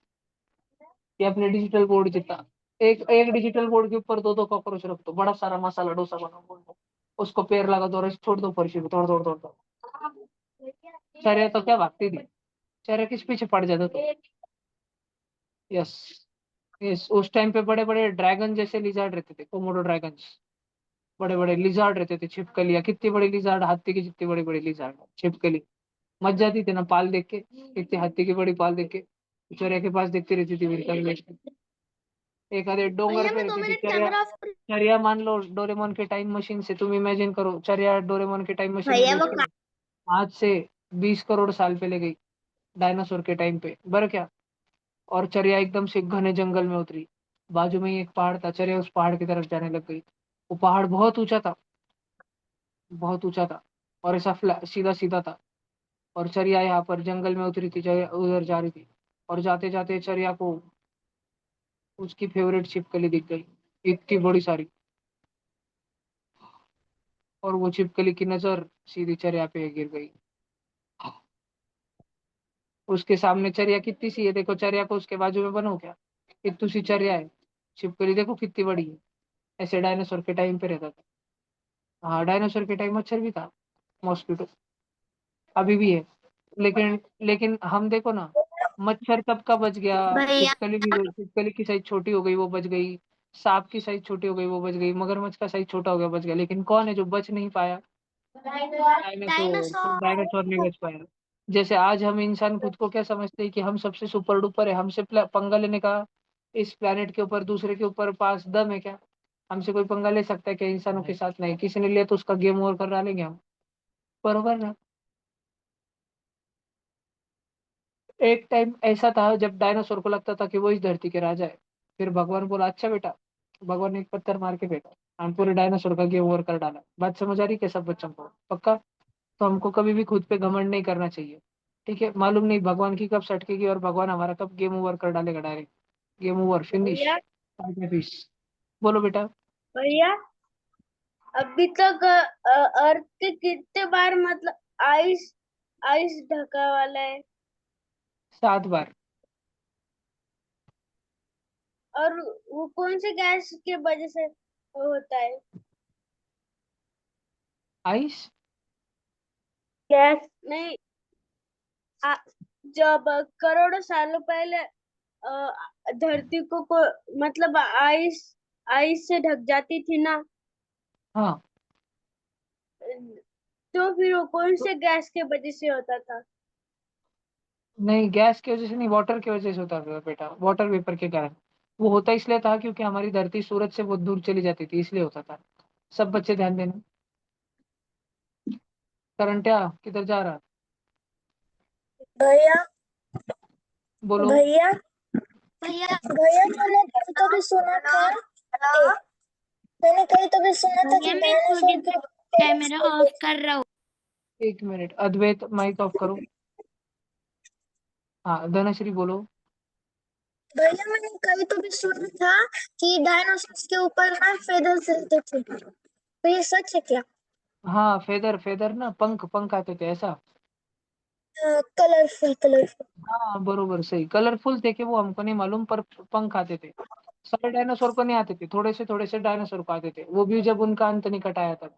ये अपने डिजिटल बोर्ड जितना। एक एक डिजिटल बोर्ड के ऊपर दो दो कॉकरोच रख दो, बड़ा सारा मसाला डोसा बना बोल दो, उसको पैर लगा दो और ऐसे छोड़ दो फर्शी पे, तोड़ तोड़ तोड़ तोड़। चेहरे तो क्या भागती थी, चेहरे किस पीछे पड़ जाते तो। यस। यस, उस टाइम पे बड़े बड़े ड्रैगन जैसे लिजर्ड रहते थे, कोमोडो ड्रैगन्स। बड़े बड़े लिजार्ड रहते थे, छिपकलियां, कितनी बड़ी लिजार्ड, हाथी की जितनी बड़ी बड़ी लिजार्ड छिपकली। मच जाती थी ना पाल देख के, इतनी हाथी की बड़ी पाल देख के, चौरिया के पास देखती रहती थी बिल्कुल बैठ के। एक आधे डोंगर भैया पे मैं दो रहती थी मिनट चरिया। कैमरा ऑफ कर। चरिया मान लो डोरेमोन के टाइम मशीन से, तुम इमेजिन करो, चरिया डोरेमोन के टाइम मशीन में भैया बैठ वो के आज से 20 करोड़ साल पहले गई, डायनासोर के टाइम पे, बर क्या। और चरिया एकदम से घने जंगल में उतरी, बाजू में ही एक पहाड़ था, चरिया उस पहाड़ की तरफ जाने लग गई। वो पहाड़ बहुत ऊंचा था, बहुत ऊंचा था, और ऐसा सीधा सीधा था। और चरिया यहाँ पर जंगल में उतरी थी, चरिया उधर जा रही थी, और जाते जाते चरिया को उसकी फेवरेट छिपकली दिख गई, इतनी बड़ी सारी। और वो छिपकली की नजर सीधी चरिया पे गिर गई। उसके सामने चरिया कितनी सी है, देखो चरिया को उसके बाजू में बनो क्या, इतनी सी चरिया है, छिपकली देखो कितनी बड़ी है। ऐसे डायनासोर के टाइम पे रहता था। हाँ, डायनासोर के टाइम मच्छर भी था, मॉस्किटो, अभी भी है। लेकिन हम देखो ना, मच्छर कब का बच गया, भैया छिपकली की साइज छोटी हो गई वो बच गई, सांप की साइज छोटी हो गई वो बच गई, मगरमच्छ का साइज छोटा हो गया बच गया, लेकिन कौन है जो बच नहीं पाया, डायनासोर। तो डायनासोर। डायनासोर नहीं बच पाया। जैसे आज हम इंसान खुद को क्या समझते हैं कि हम सबसे सुपर डुपर है, हमसे पंगा लेने का इस प्लेनेट के ऊपर दूसरे के ऊपर पास दम है क्या, हमसे कोई पंगा ले सकता है क्या इंसानों के साथ, नहीं, किसी ने लिया तो उसका गेम ओवर कर डालेंगे हम, बरोबर ना। एक टाइम ऐसा था जब डायनासोर को लगता था कि वो इस धरती के राजा है, फिर भगवान बोला अच्छा बेटा, भगवान ने एक पत्थर मार के फेंका, हम पूरे डायनासोर का गेम ओवर कर डाला। बात समझ आ रही है सब बच्चों को, पक्का। तो हमको कभी भी खुद पे घमंड नहीं करना चाहिए, ठीक है। मालूम नहीं भगवान की कब सटकेगी और भगवान हमारा कब गेम ओवर कर डालेगा, डायरेक्ट गेम ओवर, फिनिश, भैया फिश। बोलो बेटा। भैया अभी तक अर्थ के कितने बार मतलब आइस आइस ढका वाला है? 7 बार। और वो कौन से गैस के वजह से होता है? आइस। गैस नहीं। आ, जब करोड़ों सालों पहले धरती को मतलब आइस आइस से ढक जाती थी ना, हाँ, तो फिर वो कौन तो से गैस के वजह से होता था? नहीं, गैस की वजह से नहीं, वाटर की वजह से होता था बेटा, वाटर वेपर के कारण। वो होता इसलिए था क्योंकि हमारी धरती सूरज से बहुत दूर चली जाती थी, इसलिए होता था। सब बच्चे ध्यान देना। करंटया किधर जा रहा, भैया बोलो। भैया भैया मैंने कहीं तो भी सुना था मैंने कहीं तो भी सुना था कि भैया मैं डायनासोर थोड़ी के पेरेंट्स कैमरा होते ऑफ थे। कर रहा हूँ। 1 मिनट, अद्वैत माइक ऑफ करो। हाँ, धनश्री बोलो। भैया मैंने कहीं तो भी सुना था कि डायनासोर के ऊपर ना फेदर्स रहते थे, तो ये सच है क्या? हाँ, फेदर फेदर ना, पंख पंख आते थे ऐसा। Colourful colourful. हाँ बरोबर, सही, कलरफुल थे कि वो हमको नहीं मालूम, पर पंख आते थे। सारे डायनासोर को नहीं आते थे, थोड़े से डायनासोर को आते थे, वो भी जब उनका अंत निकट आया तब।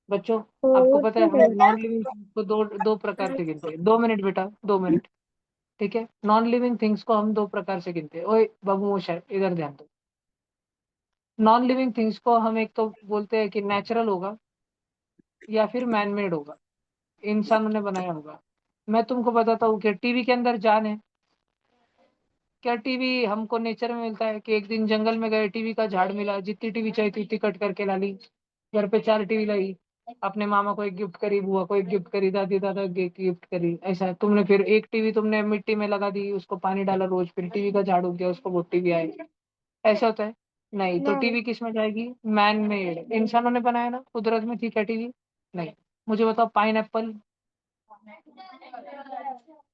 बच्चों, आपको वो पता है तो हम भैया नॉन लिविंग थिंग्स को दो दो प्रकार से गिनते हैं। 2 मिनट बेटा, 2 मिनट, ठीक है। नॉन लिविंग थिंग्स को हम दो प्रकार से गिनते हैं। ओए बाबू मोशा, इधर ध्यान दो। नॉन लिविंग थिंग्स को हम एक तो बोलते हैं कि नेचुरल होगा, या फिर मैन मेड होगा, इंसानों ने बनाया होगा। मैं तुमको बताता हूँ कि टीवी के अंदर जान है क्या, टीवी हमको नेचर में मिलता है कि एक दिन जंगल में गए, टीवी का झाड़ मिला, जितनी टीवी चाहिए थी उतनी कट करके ला ली, घर पे 4 टीवी लाई, अपने मामा को एक गिफ्ट करी, बुआ को एक गिफ्ट करी, दादी दादा को एक गिफ्ट करी, ऐसा तुमने फिर एक टीवी तुमने मिट्टी में लगा दी, उसको पानी डाला रोज, फिर टीवी का झाड़ उग गया, उसको बहुत टीवी आए, ऐसा होता है। नहीं तो नहीं। टीवी किस में जाएगी, मैन मेड, इंसानों ने बनाया ना, कुदरत में थी क्या टीवी, नहीं। मुझे बताओ, पाइन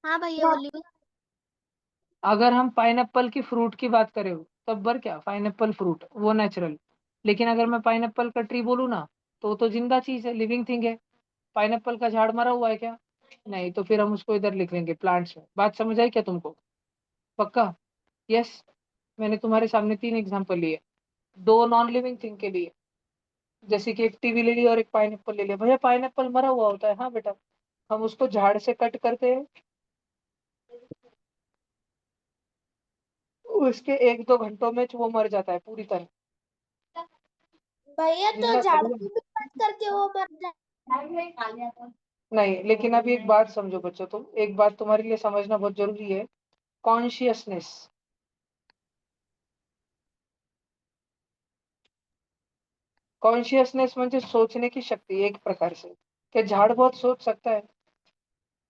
हाँ भैया बोलिए। अगर हम पाइनएप्पल की फ्रूट की बात करें, तब बर क्या, पाइनएप्पल फ्रूट वो नेचुरल। लेकिन अगर मैं पाइनएप्पल का ट्री बोलूँ ना, तो वो तो जिंदा चीज है, लिविंग थिंग है। पाइनएप्पल का झाड़ मरा हुआ है क्या, नहीं, तो फिर हम उसको इधर लिख लेंगे प्लांट्स में। बात समझ आई क्या तुमको, पक्का। यस, मैंने तुम्हारे सामने 3 एग्जाम्पल लिए, 2 नॉन लिविंग थिंग के लिए, जैसे कि एक टीवी ले लिया और एक पाइनएप्पल ले लिया। भैया पाइनएप्पल मरा हुआ होता है, हाँ बेटा, हम उसको झाड़ से कट करते हैं, उसके 1-2 घंटों में वो मर जाता है पूरी तरह। भैया तो जिंदा झाड़ू थोड़ी है। की भी बात करके वो मर जाए। नहीं, लेकिन अभी एक बात समझो बच्चों, तुम एक बात तुम्हारे लिए समझना बहुत जरूरी है। कॉन्शियसनेस, कॉन्शियसनेस म्हणजे सोचने की शक्ति एक प्रकार से। कि झाड़ बहुत सोच सकता है।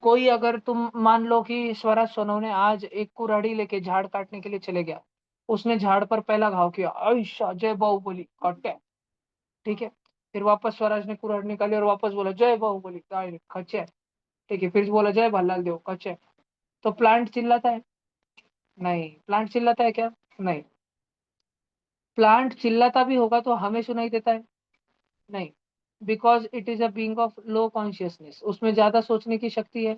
कोई अगर तुम मान लो कि स्वराज सोनवणे आज एक कुऱ्हाड़ी लेके झाड़ काटने के लिए चले गया, उसने झाड़ पर पहला घाव किया, आयशा जय बाहुबली काटे, ठीक है। फिर वापस स्वराज ने कुऱ्हाड़ी निकाली और वापस बोला जय बाहुबली खचे, ठीक है। फिर बोला जय भल्लाल देव खचे। तो प्लांट चिल्लाता है? नहीं। प्लांट चिल्लाता है क्या? नहीं। प्लांट चिल्लाता भी होगा तो हमें सुनाई देता है? नहीं। Because it is a being of low consciousness, उसमें ज्यादा सोचने की शक्ति है?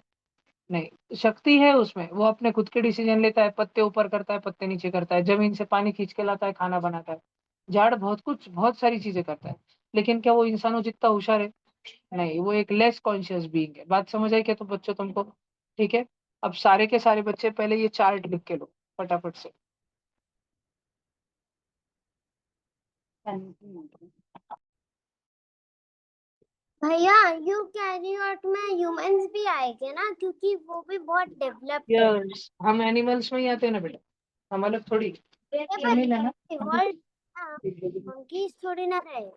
नहीं। शक्ति है उसमें, वो अपने खुद के डिसीजन लेता है, पत्ते ऊपर करता है, पत्ते नीचे करता है, जमीन से पानी खींच के लाता है, खाना बनाता है। झाड़ बहुत कुछ, बहुत सारी चीजें करता है। लेकिन क्या वो इंसानों जितना होशियार है? नहीं, वो एक लेस कॉन्शियस बीइंग है। बात समझ आई क्या तो बच्चों तुमको? ठीक है। अब सारे के सारे बच्चे पहले ये चार्ट लिख के लो फटाफट से। भैया यू कैरी आउट में ह्यूमंस भी आएंगे ना, क्योंकि वो भी बहुत डेवलप्ड है। यस, हम एनिमल्स में ही आते हैं ना बेटा, हम अलग थोड़ी। नहीं लेना। वर्ल्ड मंकीज थोड़ी ना रहे।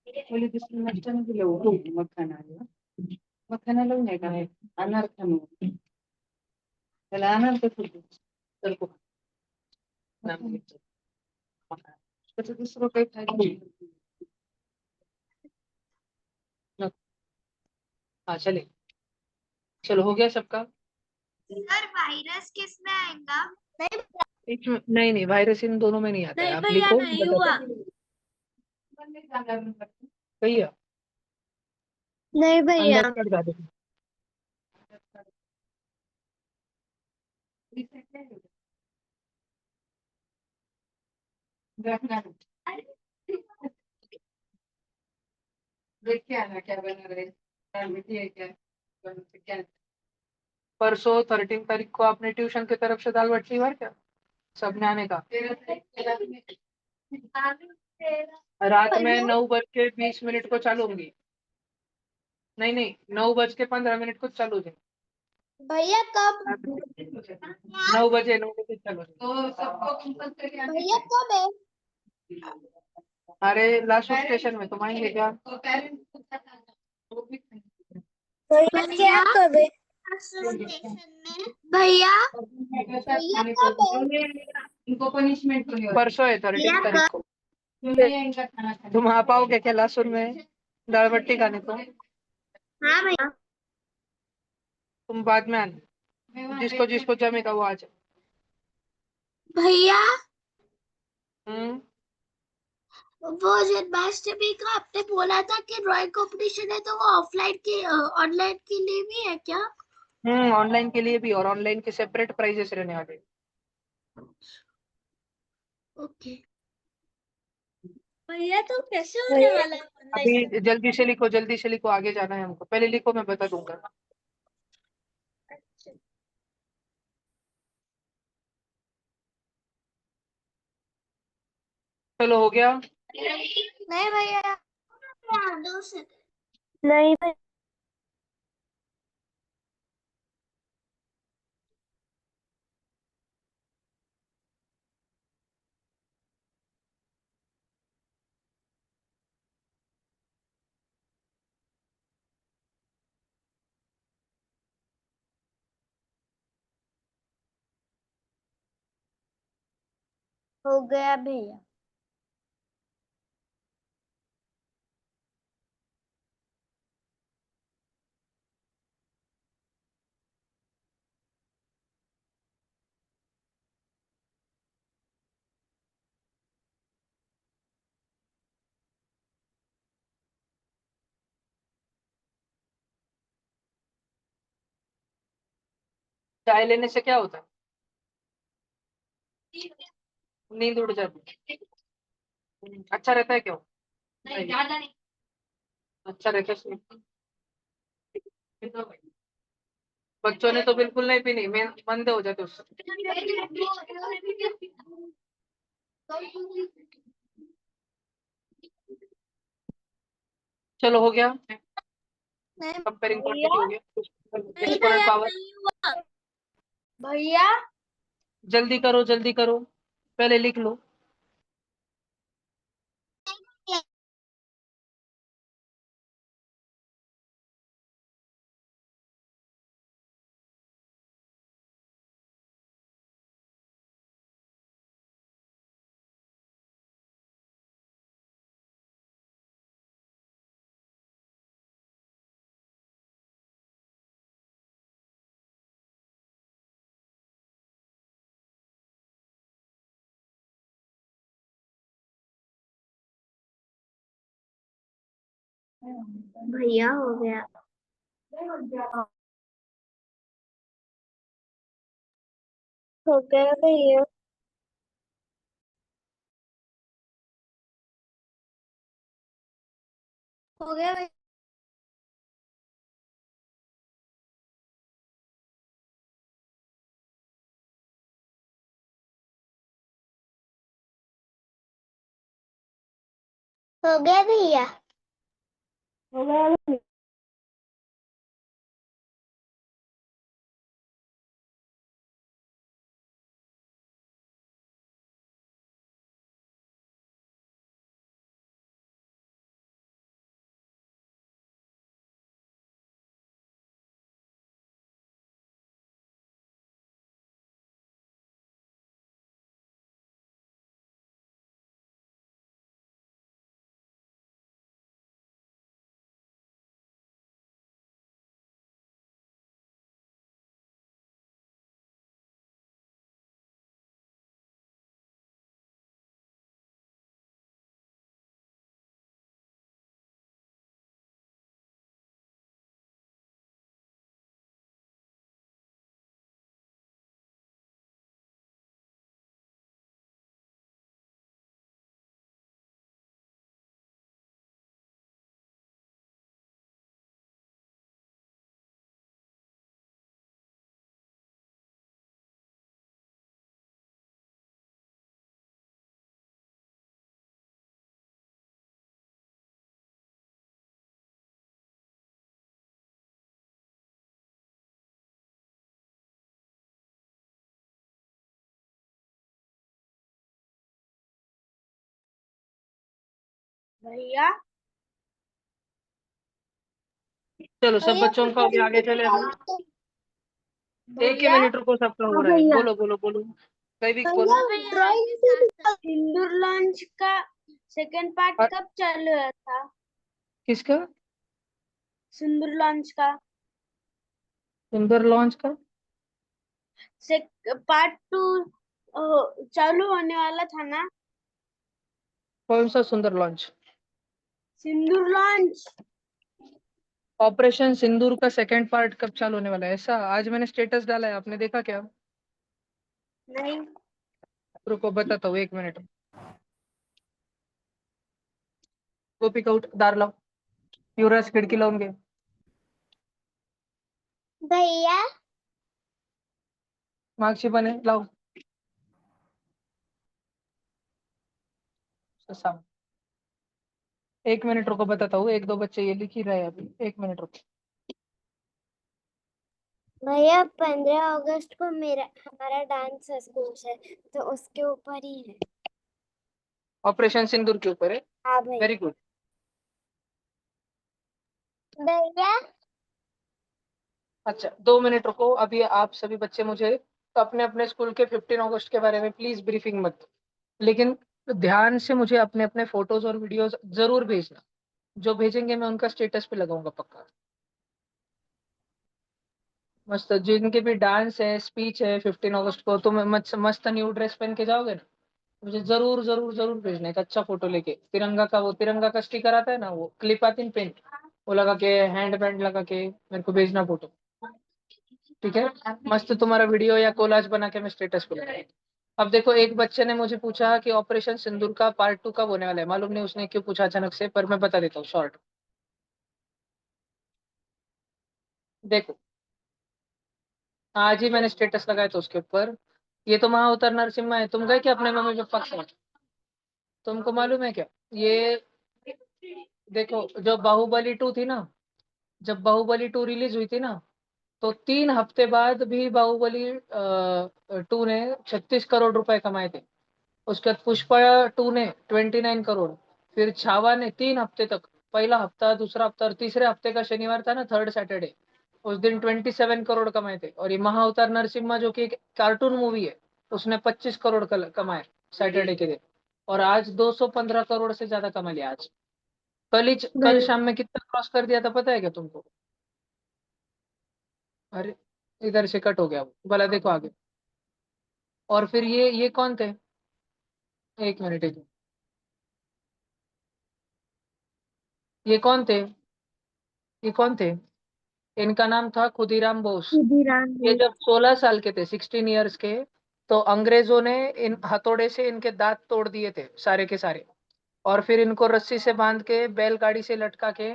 पहिले दुसरं नाश्त्यानं दिलं हो मखाना. मखाना लावून आहे का? अनार खाणं त्याला अनार कसं तर त्याचं दुसरं काही फायदा नाही. हाँ चले, चलो हो गया सबका। सर वायरस किस में आएगा? नहीं नहीं नहीं, वायरस इन दोनों में नहीं आता है। नहीं आप भैया, लिखो नहीं बताओ। हुआ। भैया नहीं भैया। अंदर कट जाते देख के आना क्या बना रहे, दाल बाटी है क्या, क्या। परसों 13 तारीख को आपने ट्यूशन की तरफ से दाल बाटी हुआ क्या? सबने आने का। रात में 9:20 को चालू होंगी। नहीं नहीं, 9:15 को चालू होगी। भैया कब? 9 बजे, 9 बजे चालू होगी। तो सबको कंपल्सरी आने भैया कब है? अरे लास्ट स्टेशन में तुम आएंगे क्या? भैया क्या कब है? भैया भैया कब है? इनको पनिशमेंट परसों है भैया 13 तारीख कब? को। तुम आ पाओगे क्या लासुर में दाल बट्टी खाने को? हाँ भैया। तुम बाद में आना, जिसको जिसको जमेगा वो आ जाए। भैया हम्म। वो जन्माष्टमी का आपने बोला था कि ड्राइंग कंपटीशन है, तो वो ऑफलाइन के ऑनलाइन के लिए भी है क्या? ऑनलाइन के लिए भी, और ऑनलाइन के सेपरेट प्राइजेस रहने वाले। ओके भैया, तो कैसे होने वाला है ऑनलाइन? अभी जल्दी से लिखो, जल्दी से लिखो, आगे जाना है हमको। पहले लिखो, मैं बता दूंगा। चलो हो गया। नहीं भैया, नहीं भैया। हो गया भैया। चाय लेने से क्या होता है? नींद उड़ जाती है। अच्छा रहता है क्यों? नहीं ज्यादा नहीं। अच्छा रहता है। बच्चों ने तो बिल्कुल नहीं पीनी, मैं मंदे हो जाते उससे। चलो हो गया, नहीं कंपेयरिंग भैया, क्वांटिटी हो गया, एक्सपोनेंट पावर। भैया जल्दी करो जल्दी करो, पहले लिख लो। भैया हो गया। हो गया भैया। हो गया भैया। हो गया भैया। हो गया भैया। भैया चलो सब भैया बच्चों का हो गया, आगे चले हम। एक ही भैया मिनट रुको, सबका हो हाँ रहा है, भैया। बोलो बोलो बोलो, कभी भैया बोलो। ड्राइंग सिंदूर लॉन्च का सेकंड पार्ट और कब चालू हुआ था? किसका? सिंदूर लॉन्च का सुंदर लॉन्च का? पार्ट 2 चालू होने वाला था ना? कौन सा सुंदर लॉन्च? सिंदूर लॉन्च। ऑपरेशन सिंदूर का सेकंड पार्ट कब चालू होने वाला है? ऐसा आज मैंने स्टेटस डाला है, आपने देखा क्या? नहीं। रुको बताता हूँ, एक मिनट। गोपी का उठ, दार लाओ, युवराज खिड़की लावून घे। भैया मागची पण आहे, लाव. सांग, एक मिनट रुको, बताता हूँ, एक दो बच्चे ये लिख ही रहे हैं अभी, एक मिनट रुको। भैया 15 अगस्त को मेरा हमारा डांस है स्कूल से, तो उसके ऊपर ही है। ऑपरेशन सिंदूर के ऊपर है। हाँ भैया। Very good. भैया अच्छा 2 मिनट रुको, अभी आप सभी बच्चे मुझे तो अपने अपने स्कूल के 15 अगस्त के बारे में प्लीज ब्रीफिंग मत दो। लेकिन ध्यान से मुझे अपने अपने फोटोज और वीडियोस जरूर भेजना। जो भेजेंगे मैं उनका स्टेटस पे लगाऊंगा पक्का। मस्त, जिनके भी डांस है, स्पीच है 15 अगस्त को, तुम मस्त मस्त न्यू ड्रेस पहन के जाओगे ना, मुझे जरूर जरूर जरूर भेजना एक अच्छा फोटो लेके। तिरंगा का, वो तिरंगा का स्टिकर आता है ना, वो क्लिप आती है पेन, वो लगा के, हैंड बैंड लगा के मेरे को भेजना फोटो। ठीक है, मस्त तुम्हारा वीडियो या कोलाज बना के मैं स्टेटस पे लगाऊंगा। अब देखो, एक बच्चे ने मुझे पूछा कि ऑपरेशन सिंदूर का पार्ट 2 कब होने वाला है, मालूम नहीं उसने क्यों पूछा अचानक से, पर मैं बता देता हूँ शॉर्ट। देखो, आज ही मैंने स्टेटस लगाया था उसके ऊपर। ये तो महाअवतार नरसिम्हा है, तुम गए क्या अपने मम्मी पापा के साथ? तुमको मालूम है क्या? ये देखो जो बाहुबली 2 थी ना, जब बाहुबली 2 रिलीज हुई थी ना, तो 3 हफ्ते बाद भी बाहुबली 2 ने 36 करोड़ रुपए कमाए थे। उसके बाद पुष्पा 2 ने 29 करोड़। फिर छावा ने 3 हफ्ते तक, पहला हफ्ता, दूसरा हफ्ता और तीसरे हफ्ते का शनिवार था ना, थर्ड सैटरडे, उस दिन 27 करोड़ कमाए थे। और ये महाअवतार नरसिम्हा जो कि एक कार्टून मूवी है, उसने 25 करोड़ कमाए सैटरडे के दिन। और आज 215 करोड़ से ज्यादा कमा लिया आज। कल शाम में कितना क्रॉस कर दिया था पता है क्या तुमको? अरे इधर से कट हो गया वो, भला देखो आगे। और फिर ये कौन थे? एक मिनट, एक मिनट। ये कौन थे? ये कौन थे? इनका नाम था खुदीराम बोस। खुदीराम ये बोस। जब 16 साल के थे, 16 ईयर्स के, तो अंग्रेजों ने इन हथौड़े से इनके दांत तोड़ दिए थे सारे के सारे। और फिर इनको रस्सी से बांध के, बैलगाड़ी से लटका के,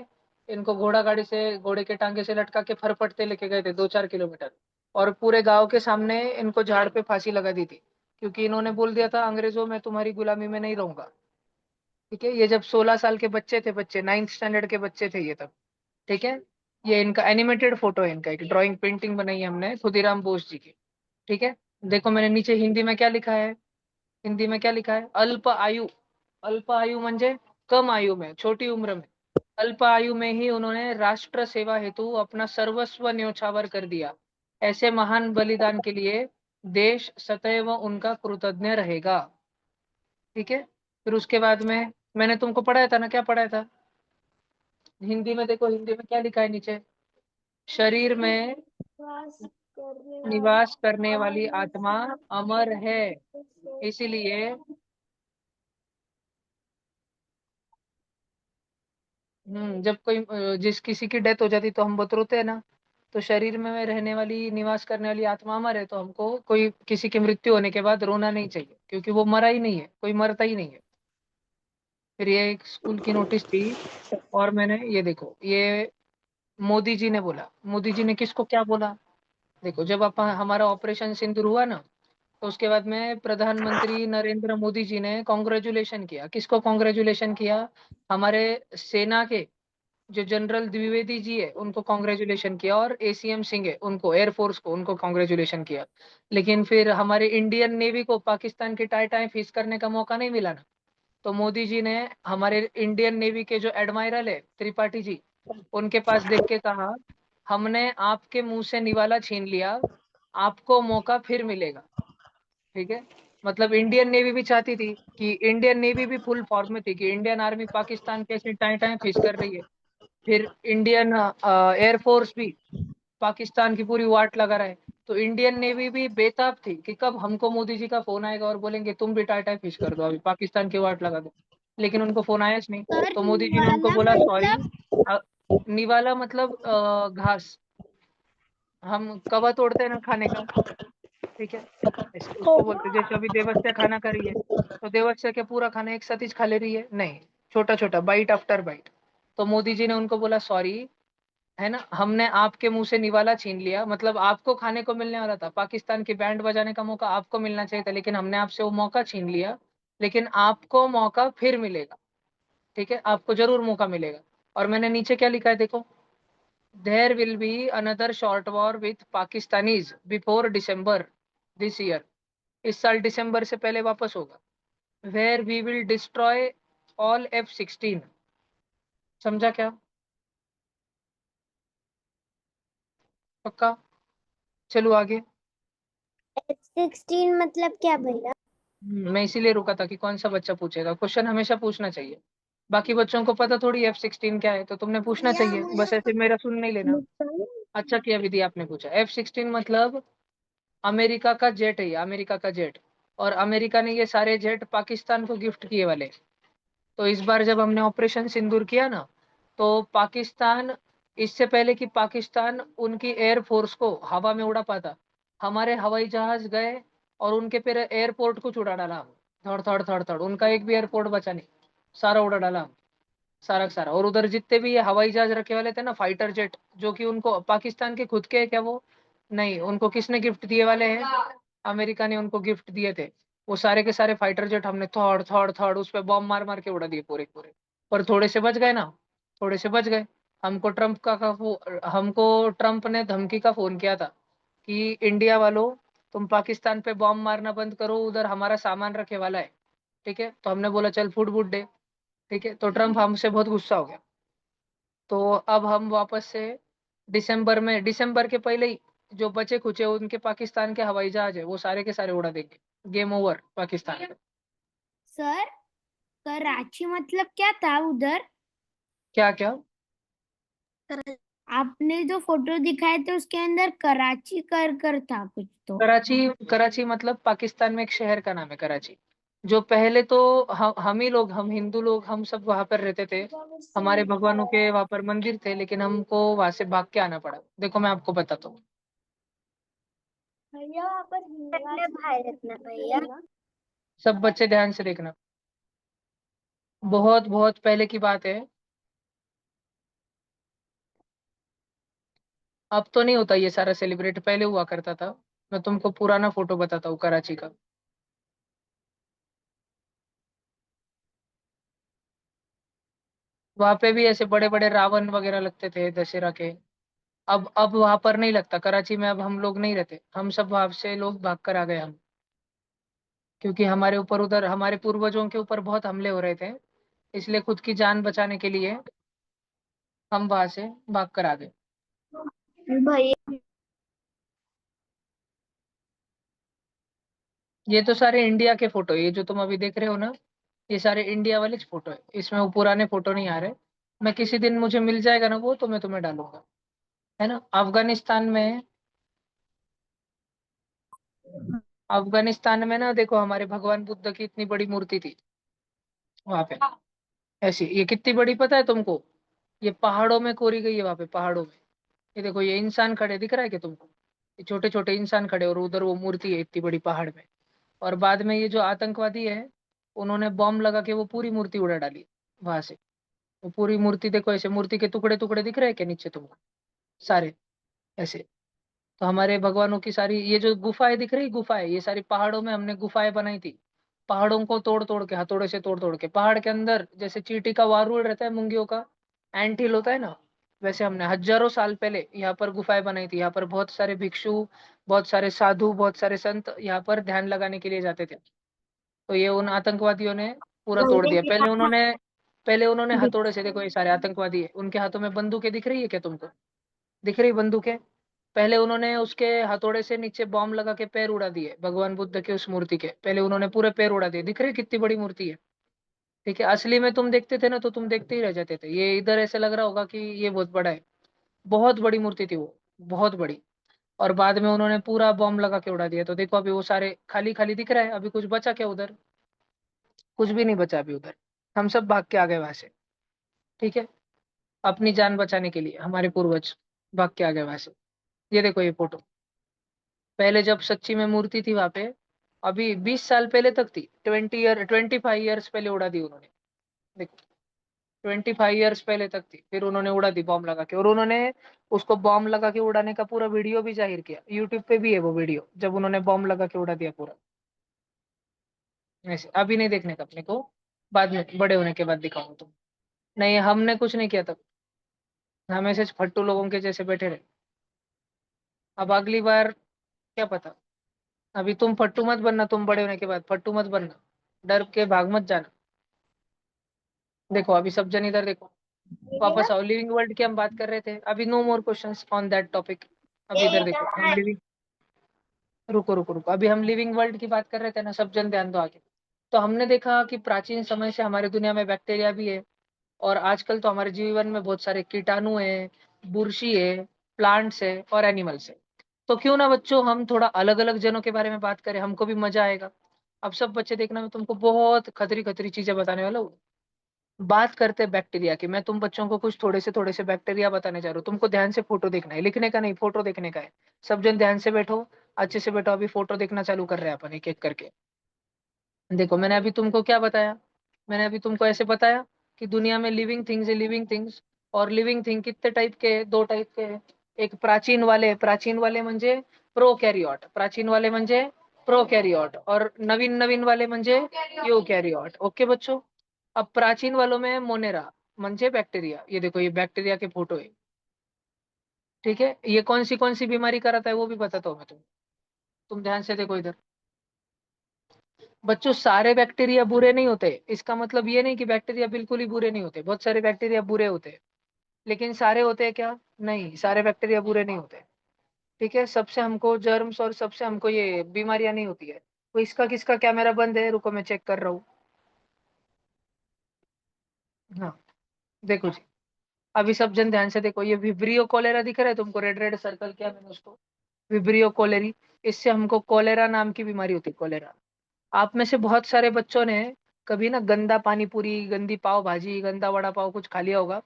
इनको घोड़ा गाड़ी से, घोड़े के टांगे से लटका के फरफटते लेके गए थे 2-4 किलोमीटर। और पूरे गांव के सामने इनको झाड़ पे फांसी लगा दी थी, क्योंकि इन्होंने बोल दिया था, अंग्रेजों में तुम्हारी गुलामी में नहीं रहूंगा। ठीक है, ये जब 16 साल के बच्चे थे, बच्चे 9th स्टैंडर्ड के बच्चे थे ये तब। ठीक है, ये इनका एनिमेटेड फोटो है, इनका एक ड्राइंग पेंटिंग बनाई है हमने खुदीराम बोस जी की। ठीक है, देखो मैंने नीचे हिंदी में क्या लिखा है। हिंदी में क्या लिखा है? अल्प आयु। अल्प आयु म्हणजे कम आयु में, छोटी उम्र में, अल्प आयु में ही उन्होंने राष्ट्र सेवा हेतु अपना सर्वस्व न्योछावर कर दिया। ऐसे महान बलिदान के लिए देश सदैव उनका कृतज्ञ रहेगा। ठीक है, फिर उसके बाद में मैंने तुमको पढ़ाया था ना, क्या पढ़ाया था? हिंदी में देखो, हिंदी में क्या लिखा है नीचे? शरीर में निवास करने वाली आत्मा अमर है, इसीलिए जब कोई जिस किसी की डेथ हो जाती तो हम बतरोते हैं ना। तो शरीर में रहने वाली, निवास करने वाली आत्मा अमर है, तो हमको कोई किसी की मृत्यु होने के बाद रोना नहीं चाहिए, क्योंकि वो मरा ही नहीं है, कोई मरता ही नहीं है। फिर ये एक स्कूल की नोटिस थी। और मैंने ये देखो, ये मोदी जी ने बोला। मोदी जी ने किसको क्या बोला? देखो, जब हमारा ऑपरेशन सिंदूर हुआ ना, तो उसके बाद में प्रधानमंत्री नरेंद्र मोदी जी ने कॉन्ग्रेचुलेशन किया। किसको कॉन्ग्रेचुलेशन किया? हमारे सेना के जो जनरल द्विवेदी जी है उनको कॉन्ग्रेचुलेशन किया, और एसीएम सिंह है उनको, एयरफोर्स को, उनको कॉन्ग्रेचुलेशन किया। लेकिन फिर हमारे इंडियन नेवी को पाकिस्तान की टाई टाई फीस करने का मौका नहीं मिला ना। तो मोदी जी ने हमारे इंडियन नेवी के जो एडमायरल है त्रिपाठी जी, उनके पास देख के कहा, हमने आपके मुंह से निवाला छीन लिया, आपको मौका फिर मिलेगा। ठीक है, मतलब इंडियन नेवी भी चाहती थी कि, इंडियन नेवी भी फुल फॉर्म में थी कि इंडियन आर्मी पाकिस्तान के ऐसे टाई टाई फीस कर रही है। फिर इंडियन एयरफोर्स भी पाकिस्तान की पूरी वाट लगा रहा है। तो इंडियन नेवी भी बेताब थी कि कब हमको मोदी जी का फोन आएगा और बोलेंगे तुम भी टाटा फिश कर दो, अभी पाकिस्तान की वाट लगा दो। लेकिन उनको फोन आया नहीं। सर तो मोदी जी ने उनको निवाला बोला सॉरी। मतलब? निवाला मतलब घास, हम कवा तोड़ते हैं ना खाने का। ठीक है, उसको बोलते हैं। जैसे अभी देवस्या खाना कर रही है, तो देवस्या क्या पूरा खाना एक साथ ही खा ले रही है? नहीं, छोटा छोटा, बाइट आफ्टर बाइट। तो मोदी जी ने उनको बोला सॉरी, है ना, हमने आपके मुंह से निवाला छीन लिया, मतलब आपको खाने को मिलने वाला था, पाकिस्तान की बैंड बजाने का मौका आपको मिलना चाहिए था, लेकिन हमने आपसे वो मौका छीन लिया। लेकिन आपको मौका फिर मिलेगा। ठीक है, आपको जरूर मौका मिलेगा। और मैंने नीचे क्या लिखा है देखो, there will be another short war with Pakistanis before December this year. इस साल दिसंबर से पहले वापस होगा। Where we will destroy all F-16। समझा क्या? पक्का? चलो आगे। F-16 मतलब क्या भैया? मैं इसीलिए रुका था कि कौन सा बच्चा पूछेगा, क्वेश्चन हमेशा पूछना चाहिए। बाकी बच्चों को पता थोड़ी F-16 क्या है, तो तुमने पूछना भैया चाहिए, मुझे बस ऐसे मेरा सुन नहीं लेना। अच्छा किया विधि आपने पूछा। F-16 मतलब अमेरिका का जेट है, ये अमेरिका का जेट। और अमेरिका ने ये सारे जेट पाकिस्तान को गिफ्ट किए वाले। तो इस बार जब हमने ऑपरेशन सिंदूर किया ना, तो पाकिस्तान, इससे पहले कि पाकिस्तान उनकी एयरफोर्स को हवा में उड़ा पाता, हमारे हवाई जहाज गए और उनके फिर एयरपोर्ट को उड़ा डाला हम। थड़ थड़ थड़ थड़, उनका एक भी एयरपोर्ट बचा नहीं, सारा उड़ा डाला हम, सारा का सारा। और उधर जितने भी ये हवाई जहाज रखे वाले थे ना, फाइटर जेट, जो कि उनको पाकिस्तान के खुद के हैं क्या वो? नहीं, उनको किसने गिफ्ट दिए वाले हैं? अमेरिका ने उनको गिफ्ट दिए थे। वो सारे के सारे फाइटर जेट हमने थोड़ थोड़ थोड़ उस पे बॉम्ब मार मार के उड़ा दिए पूरे पूरे। पर थोड़े से बच गए ना, थोड़े से बच गए। हमको ट्रम्प ने धमकी का फोन किया था कि इंडिया वालों, तुम पाकिस्तान पे बॉम्ब मारना बंद करो, उधर हमारा सामान रखे वाला है। ठीक है, तो हमने बोला चल फुट फुट दे। ठीक है, तो ट्रम्प हमसे बहुत गुस्सा हो गया। तो अब हम वापस से दिसंबर के पहले ही जो बचे खुचे उनके पाकिस्तान के हवाई जहाज है वो सारे के सारे उड़ा देंगे। गेम ओवर पाकिस्तान का। सर, कराची मतलब क्या था उधर? क्या क्या? आपने जो फोटो दिखाए थे उसके अंदर कराची कर कर था कुछ तो। कराची, कराची मतलब पाकिस्तान में एक शहर का नाम है कराची। जो पहले तो हम ही लोग, हम हिंदू लोग, हम सब वहां पर रहते थे। हमारे भगवानों के वहां पर मंदिर थे, लेकिन हमको वहां से भाग के आना पड़ा। देखो मैं आपको बताता हूँ। भैया वहाँ पर अपने भाई रखना भैया। सब बच्चे ध्यान से देखना, बहुत बहुत पहले की बात है। अब तो नहीं होता ये सारा सेलिब्रेट, पहले हुआ करता था। मैं तुमको पुराना फोटो बताता हूँ कराची का। वहां पे भी ऐसे बड़े बड़े रावण वगैरह लगते थे दशहरा के। अब वहां पर नहीं लगता कराची में। अब हम लोग नहीं रहते, हम सब वहां से लोग भाग कर आ गए हम। क्योंकि हमारे ऊपर उधर हमारे पूर्वजों के ऊपर बहुत हमले हो रहे थे, इसलिए खुद की जान बचाने के लिए हम वहां से भाग कर आ गए। भैया ये तो सारे इंडिया के फोटो है, ये जो तुम अभी देख रहे हो ना, ये सारे इंडिया वाले फोटो है। इसमें वो पुराने फोटो नहीं आ रहे। मैं किसी दिन मुझे मिल जाएगा ना वो, तो मैं तुम्हें डालूंगा, है ना। अफगानिस्तान में ना देखो, हमारे भगवान बुद्ध की इतनी बड़ी मूर्ति थी वहां पे। ऐसी ये कितनी बड़ी पता है तुमको? ये पहाड़ों में कोरी गई है, वहां पे पहाड़ों में। ये देखो, ये इंसान खड़े दिख रहा है क्या तुमको? ये छोटे छोटे इंसान खड़े, और उधर वो मूर्ति है इतनी बड़ी पहाड़ में। और बाद में ये जो आतंकवादी है, उन्होंने बॉम्ब लगा के वो पूरी मूर्ति उड़ा डाली वहां से। वो पूरी मूर्ति देखो, ऐसे मूर्ति के टुकड़े टुकड़े दिख रहे हैं क्या नीचे तुमको? सारे ऐसे। तो हमारे भगवानों की सारी ये जो गुफाएं दिख रही, गुफाएं ये सारी पहाड़ों में हमने गुफाएं बनाई थी। पहाड़ों को तोड़ तोड़ के, हथौड़े से तोड़ तोड़ के, पहाड़ के अंदर जैसे चींटी का वारुल रहता है, मुंगियों का एंट हिल होता है ना, वैसे हमने हजारों साल पहले यहाँ पर गुफाएं बनाई थी। यहाँ पर बहुत सारे भिक्षु, बहुत सारे साधु, बहुत सारे संत यहाँ पर ध्यान लगाने के लिए जाते थे। तो ये उन आतंकवादियों ने पूरा तोड़ दिया। पहले उन्होंने हथौड़े से, देखो ये सारे आतंकवादी है, उनके हाथों में बंदूकें दिख रही है क्या तुमको? दिख रही बंदूकें? पहले उन्होंने उसके हथौड़े से नीचे बॉम्ब लगा के पैर उड़ा दिए भगवान बुद्ध के उस मूर्ति के। पहले उन्होंने पूरे पैर उड़ा दिए। दिख रही कितनी बड़ी मूर्ति है? ठीक है, असली में तुम देखते थे ना तो तुम देखते ही रह जाते थे। ये इधर ऐसे लग रहा होगा कि ये बहुत बड़ा है। बहुत बड़ी मूर्ति थी वो, बहुत बड़ी। और बाद में उन्होंने पूरा बॉम्ब लगा के उड़ा दिया। तो देखो अभी वो सारे खाली खाली दिख रहा है। अभी कुछ बचा क्या उधर? कुछ भी नहीं बचा अभी उधर। हम सब भाग के आ गए वहां से। ठीक है, अपनी जान बचाने के लिए हमारे पूर्वज भाग के आ गए वहां से। ये देखो ये फोटो, पहले जब सच्ची में मूर्ति थी वहां पे, अभी 20 साल पहले तक थी। 25 ईयर्स पहले उड़ा दी उन्होंने। देखो, 25 ईयर्स पहले तक थी, फिर उन्होंने उड़ा दी बॉम्ब लगा के। और उन्होंने उसको बॉम्ब लगा के उड़ाने का पूरा वीडियो भी जाहिर किया, यूट्यूब पे भी है वो वीडियो, जब उन्होंने बॉम्ब लगा के उड़ा दिया पूरा। ऐसे अभी नहीं देखने का अपने को, बाद में बड़े होने के बाद दिखाऊंगा तुम। नहीं, हमने कुछ नहीं किया तब। हम ऐसे फट्टू लोगों के जैसे बैठे रहे। अब अगली बार क्या पता। अभी तुम फट्टू मत बनना, तुम बड़े होने के बाद फट्टू मत बनना, डर के भाग मत जाना। देखो अभी सब जन इधर देखो, वापस आओ। लिविंग वर्ल्ड की हम बात कर रहे थे अभी। No more questions on that topic. अभी इधर देखो, हम लिविंग, रुको रुको रुको, अभी हम लिविंग वर्ल्ड की बात कर रहे थे ना, सब जन ध्यान दो आगे। तो हमने देखा कि प्राचीन समय से हमारी दुनिया में बैक्टीरिया भी है, और आजकल तो हमारे जीवन में बहुत सारे कीटाणु है, बुरशी है, प्लांट्स है और एनिमल्स है। तो क्यों ना बच्चों हम थोड़ा अलग अलग जनों के बारे में बात करें, हमको भी मजा आएगा। अब सब बच्चे देखना, मैं तुमको बहुत खतरी खतरी चीजें बताने वाला हूँ। बात करते हैं बैक्टीरिया की। मैं तुम बच्चों को कुछ थोड़े से बैक्टीरिया बताने जा रहा हूँ। तुमको ध्यान से फोटो देखना है, लिखने का नहीं, फोटो देखने का है। सब जन ध्यान से बैठो, अच्छे से बैठो। अभी फोटो देखना चालू कर रहे हैं अपन एक एक करके। देखो मैंने अभी तुमको क्या बताया? मैंने अभी तुमको ऐसे बताया कि दुनिया में लिविंग थिंग्स है, लिविंग थिंग्स। और लिविंग थिंग कितने टाइप के हैं? दो टाइप के हैं। एक प्राचीन वाले म्हणजे प्रोकॅरियोट, प्राचीन वाले म्हणजे प्रोकॅरियोट, और नवीन नवीन वाले म्हणजे यूकॅरियोट। ओके बच्चों, अब प्राचीन वालों में मोनेरा, म्हणजे बैक्टीरिया। ये देखो, ये बैक्टीरिया के फोटो है, ठीक है। ये कौन सी बीमारी कराता है वो भी बताता हूँ मैं तुम ध्यान से देखो इधर। बच्चों, सारे बैक्टीरिया बुरे नहीं होते, इसका मतलब ये नहीं कि बैक्टीरिया बिल्कुल ही बुरे नहीं होते, बहुत सारे बैक्टीरिया बुरे होते हैं। लेकिन सारे होते हैं क्या? नहीं, सारे बैक्टीरिया बुरे नहीं होते, ठीक है। सबसे हमको जर्म्स और सबसे हमको ये बीमारियां नहीं होती है। तो इसका किसका कैमरा बंद है? रुको मैं चेक कर रहा हूँ। हाँ, देखो जी, अभी सब जन ध्यान से देखो, ये विब्रियो कोलेरा दिख रहा है तुमको? रेड रेड सर्कल किया मैंने उसको, विब्रियो कोलेरी। इससे हमको कोलेरा नाम की बीमारी होती है, कोलेरा। आप में से बहुत सारे बच्चों ने कभी ना गंदा पानी पूरी, गंदी पाव भाजी, गंदा वड़ा पाव कुछ खा लिया होगा,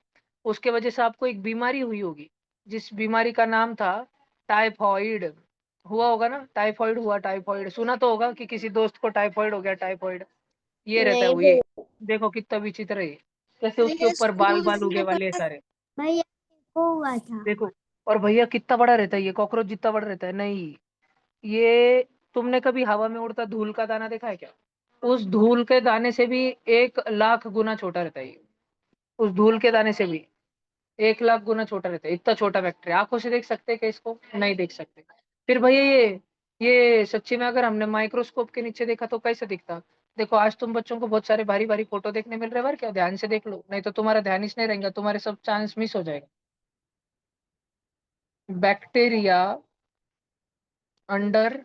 उसके वजह से आपको एक बीमारी हुई होगी, जिस बीमारी का नाम था टाइफॉइड। हुआ होगा ना, टाइफॉइड हुआ, टाइफॉइड सुना तो होगा कि किसी दोस्त को टाइफॉइड हो गया, टाइफॉइड। ये रहता है नहीं वो, ये भैया, देखो कितना विचित्र है ये। कैसे उसके ऊपर बाल बाल उगे वाले हैं सारे, भैया को हुआ था। देखो। और भैया कितना बड़ा रहता है ये, कॉकरोच जितना बड़ा रहता है। नहीं, ये तुमने कभी हवा में उड़ता धूल का दाना देखा है क्या? उस धूल के दाने से भी 1 लाख गुना छोटा रहता है ये। उस धूल के दाने से भी 1 लाख गुना छोटा रहता है, इतना छोटा बैक्टीरिया। आंखों से देख सकते हैं क्या इसको? नहीं देख सकते। फिर भैया ये सच्ची में अगर हमने माइक्रोस्कोप के नीचे देखा तो कैसे दिखता? देखो, आज तुम बच्चों को बहुत सारे भारी भारी फोटो देखने मिल रहे हैं, क्या ध्यान से देख लो, नहीं तो तुम्हारा ध्यान इसमें नहीं रहेगा, तुम्हारे सब चांस मिस हो जाएगा। बैक्टीरिया अंडर,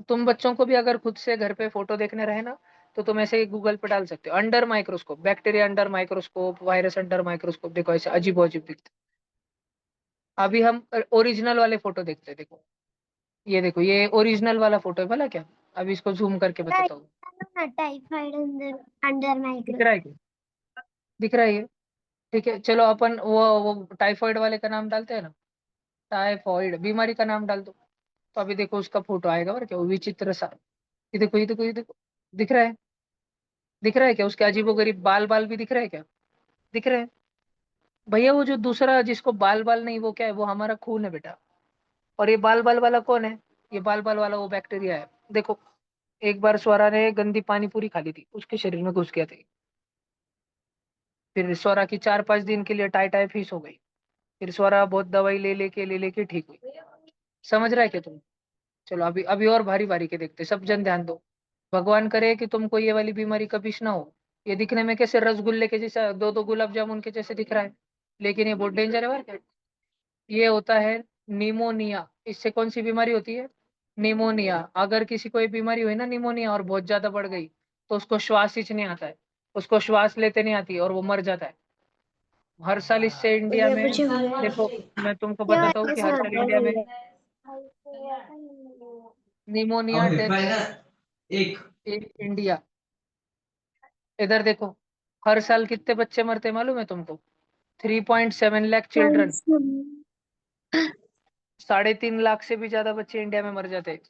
तुम बच्चों को भी अगर खुद से घर पे फोटो देखने रहे ना, तो तुम ऐसे ही गूगल पे डाल सकते हो, under microscope, bacteria under microscope, virus under microscope. देखो ऐसे अजीब अजीब दिखते। अभी हम ओरिजिनल वाले फोटो देखते हैं, देखो ये देखो, ये ओरिजिनल वाला फोटो है भला क्या? अभी इसको जूम करके बताता हूँ। टाइफाइड अंदर अंडर दिख रहा माइक्रो। है क्या? दिख रहा है ये? ठीक है, चलो अपन वो टाइफॉइड वाले का नाम डालते हैं ना, टाइफॉइड बीमारी का नाम डाल दो। तो अभी देखो उसका फोटो आएगा और क्या, वो विचित्र सा। ये देखो, ये देखो, ये देखो, दिख रहा है? दिख रहा है क्या? उसके अजीबोगरीब बाल बाल भी दिख रहा है क्या? दिख रहे हैं? भैया वो जो दूसरा जिसको बाल बाल नहीं, वो क्या है? वो हमारा खून है बेटा। और ये बाल बाल वाला कौन है? ये बाल बाल वाला वो बैक्टीरिया है। देखो, एक बार स्वरा ने गंदी पानी पूरी खा ली थी, उसके शरीर में घुस गया था। फिर स्वरा की 4-5 दिन के लिए टाइफाइड हो गई। फिर स्वरा बहुत दवाई ले लेके ठीक हुई। समझ रहा है क्या तुम? चलो अभी अभी और भारी भारी के देखते, सब जन ध्यान दो। भगवान करे कि तुमको ये वाली बीमारी कभी ना हो। ये दिखने में कैसे रसगुल्ले के जैसा, दो दो गुलाब जामुन के जैसे दिख रहा है, लेकिन ये बहुत डेंजर है बार। ये होता है निमोनिया। इससे कौन सी बीमारी होती है? निमोनिया। अगर किसी को ये बीमारी हुई ना, निमोनिया, और बहुत ज्यादा बढ़ गई, तो उसको श्वास ही नहीं आता है, उसको श्वास लेते नहीं आती और वो मर जाता है। हर साल इससे इंडिया भैया में, मुझे हुआ है। देखो मैं तुमको क्या बताता हूँ कि ऐसा हर साल होता है इंडिया में भैया? निमोनिया डेथ, एक इंडिया, इधर देखो, हर साल कितने बच्चे मरते हैं मालूम है तुमको? 3.7 लाख चिल्ड्रन। 3.5 लाख से भी ज्यादा बच्चे इंडिया में मर जाते हैं।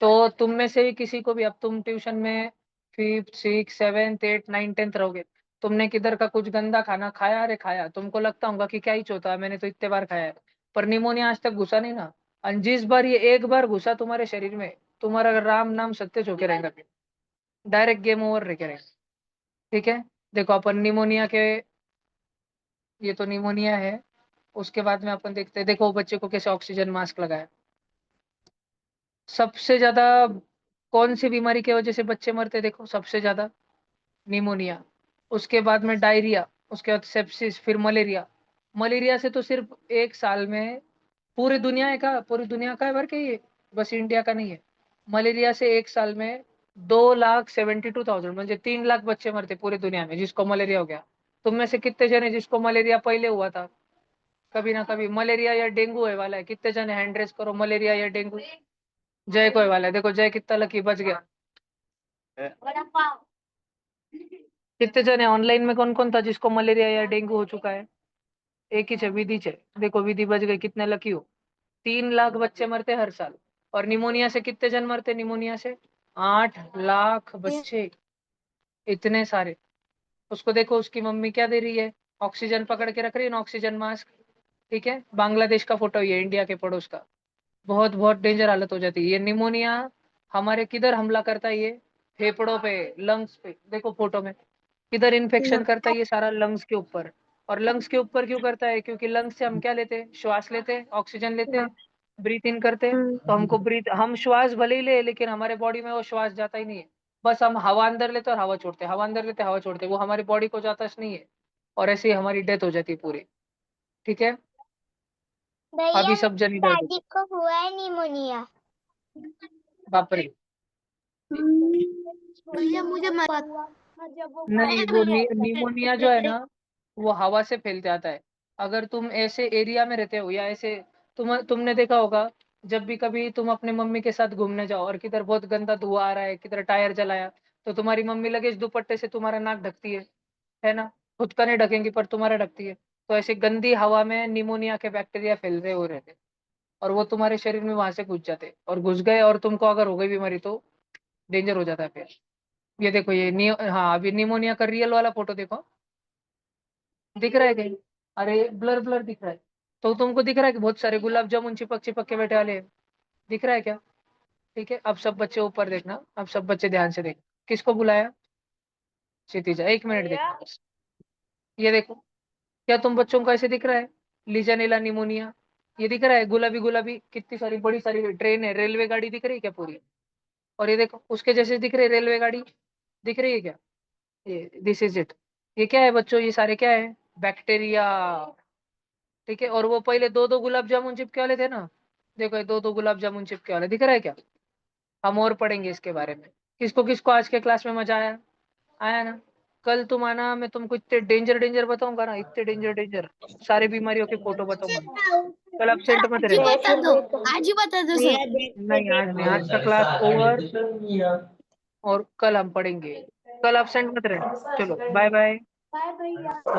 तो तुम में से ही किसी को भी, अब तुम ट्यूशन में 5th 6th 7th 8th 9th 10th रहोगे, तुमने किधर का कुछ गंदा खाना खाया, अरे खाया, तुमको लगता होगा कि क्या ही चोता है, मैंने तो इतने बार खाया है, पर निमोनिया आज तक घुसा नहीं ना। और जिस बार ये एक बार घुसा तुम्हारे शरीर में, तुम्हारा राम नाम सत्य होके रहेगा, फिर डायरेक्ट गेम ओवर रह के रहेगा, ठीक है। देखो अपन निमोनिया के, ये तो निमोनिया है। उसके बाद में अपन देखते हैं, देखो बच्चे को कैसे ऑक्सीजन मास्क लगाया। सबसे ज्यादा कौन सी बीमारी की वजह से बच्चे मरते, देखो सबसे ज्यादा निमोनिया, उसके बाद में डायरिया, उसके बाद सेप्सिस, फिर मलेरिया। मलेरिया से तो सिर्फ एक साल में पूरी दुनिया का है भर के ये, बस इंडिया का नहीं है। मलेरिया से एक साल में 2,72,000 म्हणजे 3 लाख बच्चे मरते पूरी दुनिया में, जिसको मलेरिया हो गया। तुम में से कितने जन है जिसको मलेरिया पहले हुआ था? कभी ना कभी मलेरिया या डेंगू है वाला है, कितने जन हैंड रेस करो, मलेरिया या डेंगू। जय को है वाला है, देखो जय कितना लकी बच गया। कितने जन है ऑनलाइन में, कौन कौन था जिसको मलेरिया या डेंगू हो चुका है? एक ही है, विधि है। देखो विधि बच गई, कितने लकी हो। 3 लाख बच्चे मरते हर साल। और निमोनिया से कितने जन मरते? निमोनिया से 8 लाख बच्चे, इतने सारे। उसको देखो, उसकी मम्मी क्या दे रही है? ऑक्सीजन पकड़ के रख रही है ना, ऑक्सीजन मास्क, ठीक है। बांग्लादेश का फोटो, ये इंडिया के पड़ोस का। बहुत बहुत डेंजर हालत हो जाती है ये निमोनिया। हमारे किधर हमला करता है ये? फेफड़ों पे, लंग्स पे, देखो फोटो में। किधर इन्फेक्शन करता है? ये सारा लंग्स के ऊपर। और लंग्स के ऊपर क्यों करता है? क्योंकि लंग्स से हम क्या लेते हैं? श्वास लेते हैं, ऑक्सीजन लेते हैं, ब्रीथ इन करते हैं। तो हम श्वास भले ही ले, लेकिन हमारे बॉडी में वो श्वास जाता ही नहीं है। बस हम हवा अंदर लेते हैं और हवा छोड़ते हैं, हवा अंदर लेते हैं, हवा छोड़ते हैं, वो हमारी बॉडी को जाता नहीं है। और ऐसे ही हमारी डेथ हो जाती है पूरी। ठीक है, भैया अभी सब जन इधर देखो। दादी को हुआ है निमोनिया। बाप रे। भैया मुझे नहीं, वो निमोनिया जो है ना, वो हवा से फैल जाता है। अगर तुम ऐसे एरिया में रहते हो या ऐसे, तुमने देखा होगा, जब भी कभी तुम अपने मम्मी के साथ घूमने जाओ और किधर बहुत गंदा धुआं आ रहा है, किधर टायर जलाया, तो तुम्हारी मम्मी लगेज दुपट्टे से तुम्हारा नाक ढकती है ना? खुद का नहीं ढकेंगी पर तुम्हारा ढकती है। तो ऐसे गंदी हवा में निमोनिया के बैक्टीरिया फैल रहे हो रहते, और वो तुम्हारे शरीर में वहां से घुस जाते, और घुस गए और तुमको अगर हो गई बीमारी तो डेंजर हो जाता है फिर। ये देखो, हाँ, अभी निमोनिया का रियल वाला फोटो देखो, दिख रहा है कहीं? अरे ब्लर ब्लर दिख रहा है। तो तुमको दिख रहा है कि बहुत सारे गुलाब जामुन चिपक चिपक के बैठे वाले हैं? दिख रहा है क्या? ठीक है, अब सब बच्चे ऊपर देखना, अब सब बच्चे ध्यान से देख। किसको बुलाया? क्षितिजा, 1 मिनट देखना बस। ये देखो, क्या तुम बच्चों को ऐसे दिख रहा है? लीजानेला निमोनिया, ये दिख रहा है? गुलाबी गुलाबी कितनी सारी बड़ी सारी ट्रेन है, रेलवे गाड़ी दिख रही है क्या पूरी? और ये देखो, उसके जैसे दिख रही है रेलवे गाड़ी, दिख रही है क्या? ये दिस इज इट। ये क्या है बच्चों? ये सारे क्या है? बैक्टीरिया। ठीक है, और वो पहले दो दो गुलाब जामुन चिपके वाले थे ना, देखो ये दो दो गुलाब जामुन चिपके वाले दिख रहा है क्या? हम और पढ़ेंगे इसके बारे में। किसको किसको आज के क्लास में मजा आया? आया ना? कल तुम आना, मैं तुमको इतने डेंजर डेंजर बताऊंगा ना, इतने डेंजर डेंजर सारे बीमारियों के फोटो बताऊंगा। कल एब्सेंट मत आज ही रहना। बता दो, आज ही बता दो सर। नहीं, आज नहीं, आज का क्लास ओवर, और कल हम पढ़ेंगे। कल एब्सेंट मत रहना। चलो, बाय बाय। बाय भैया।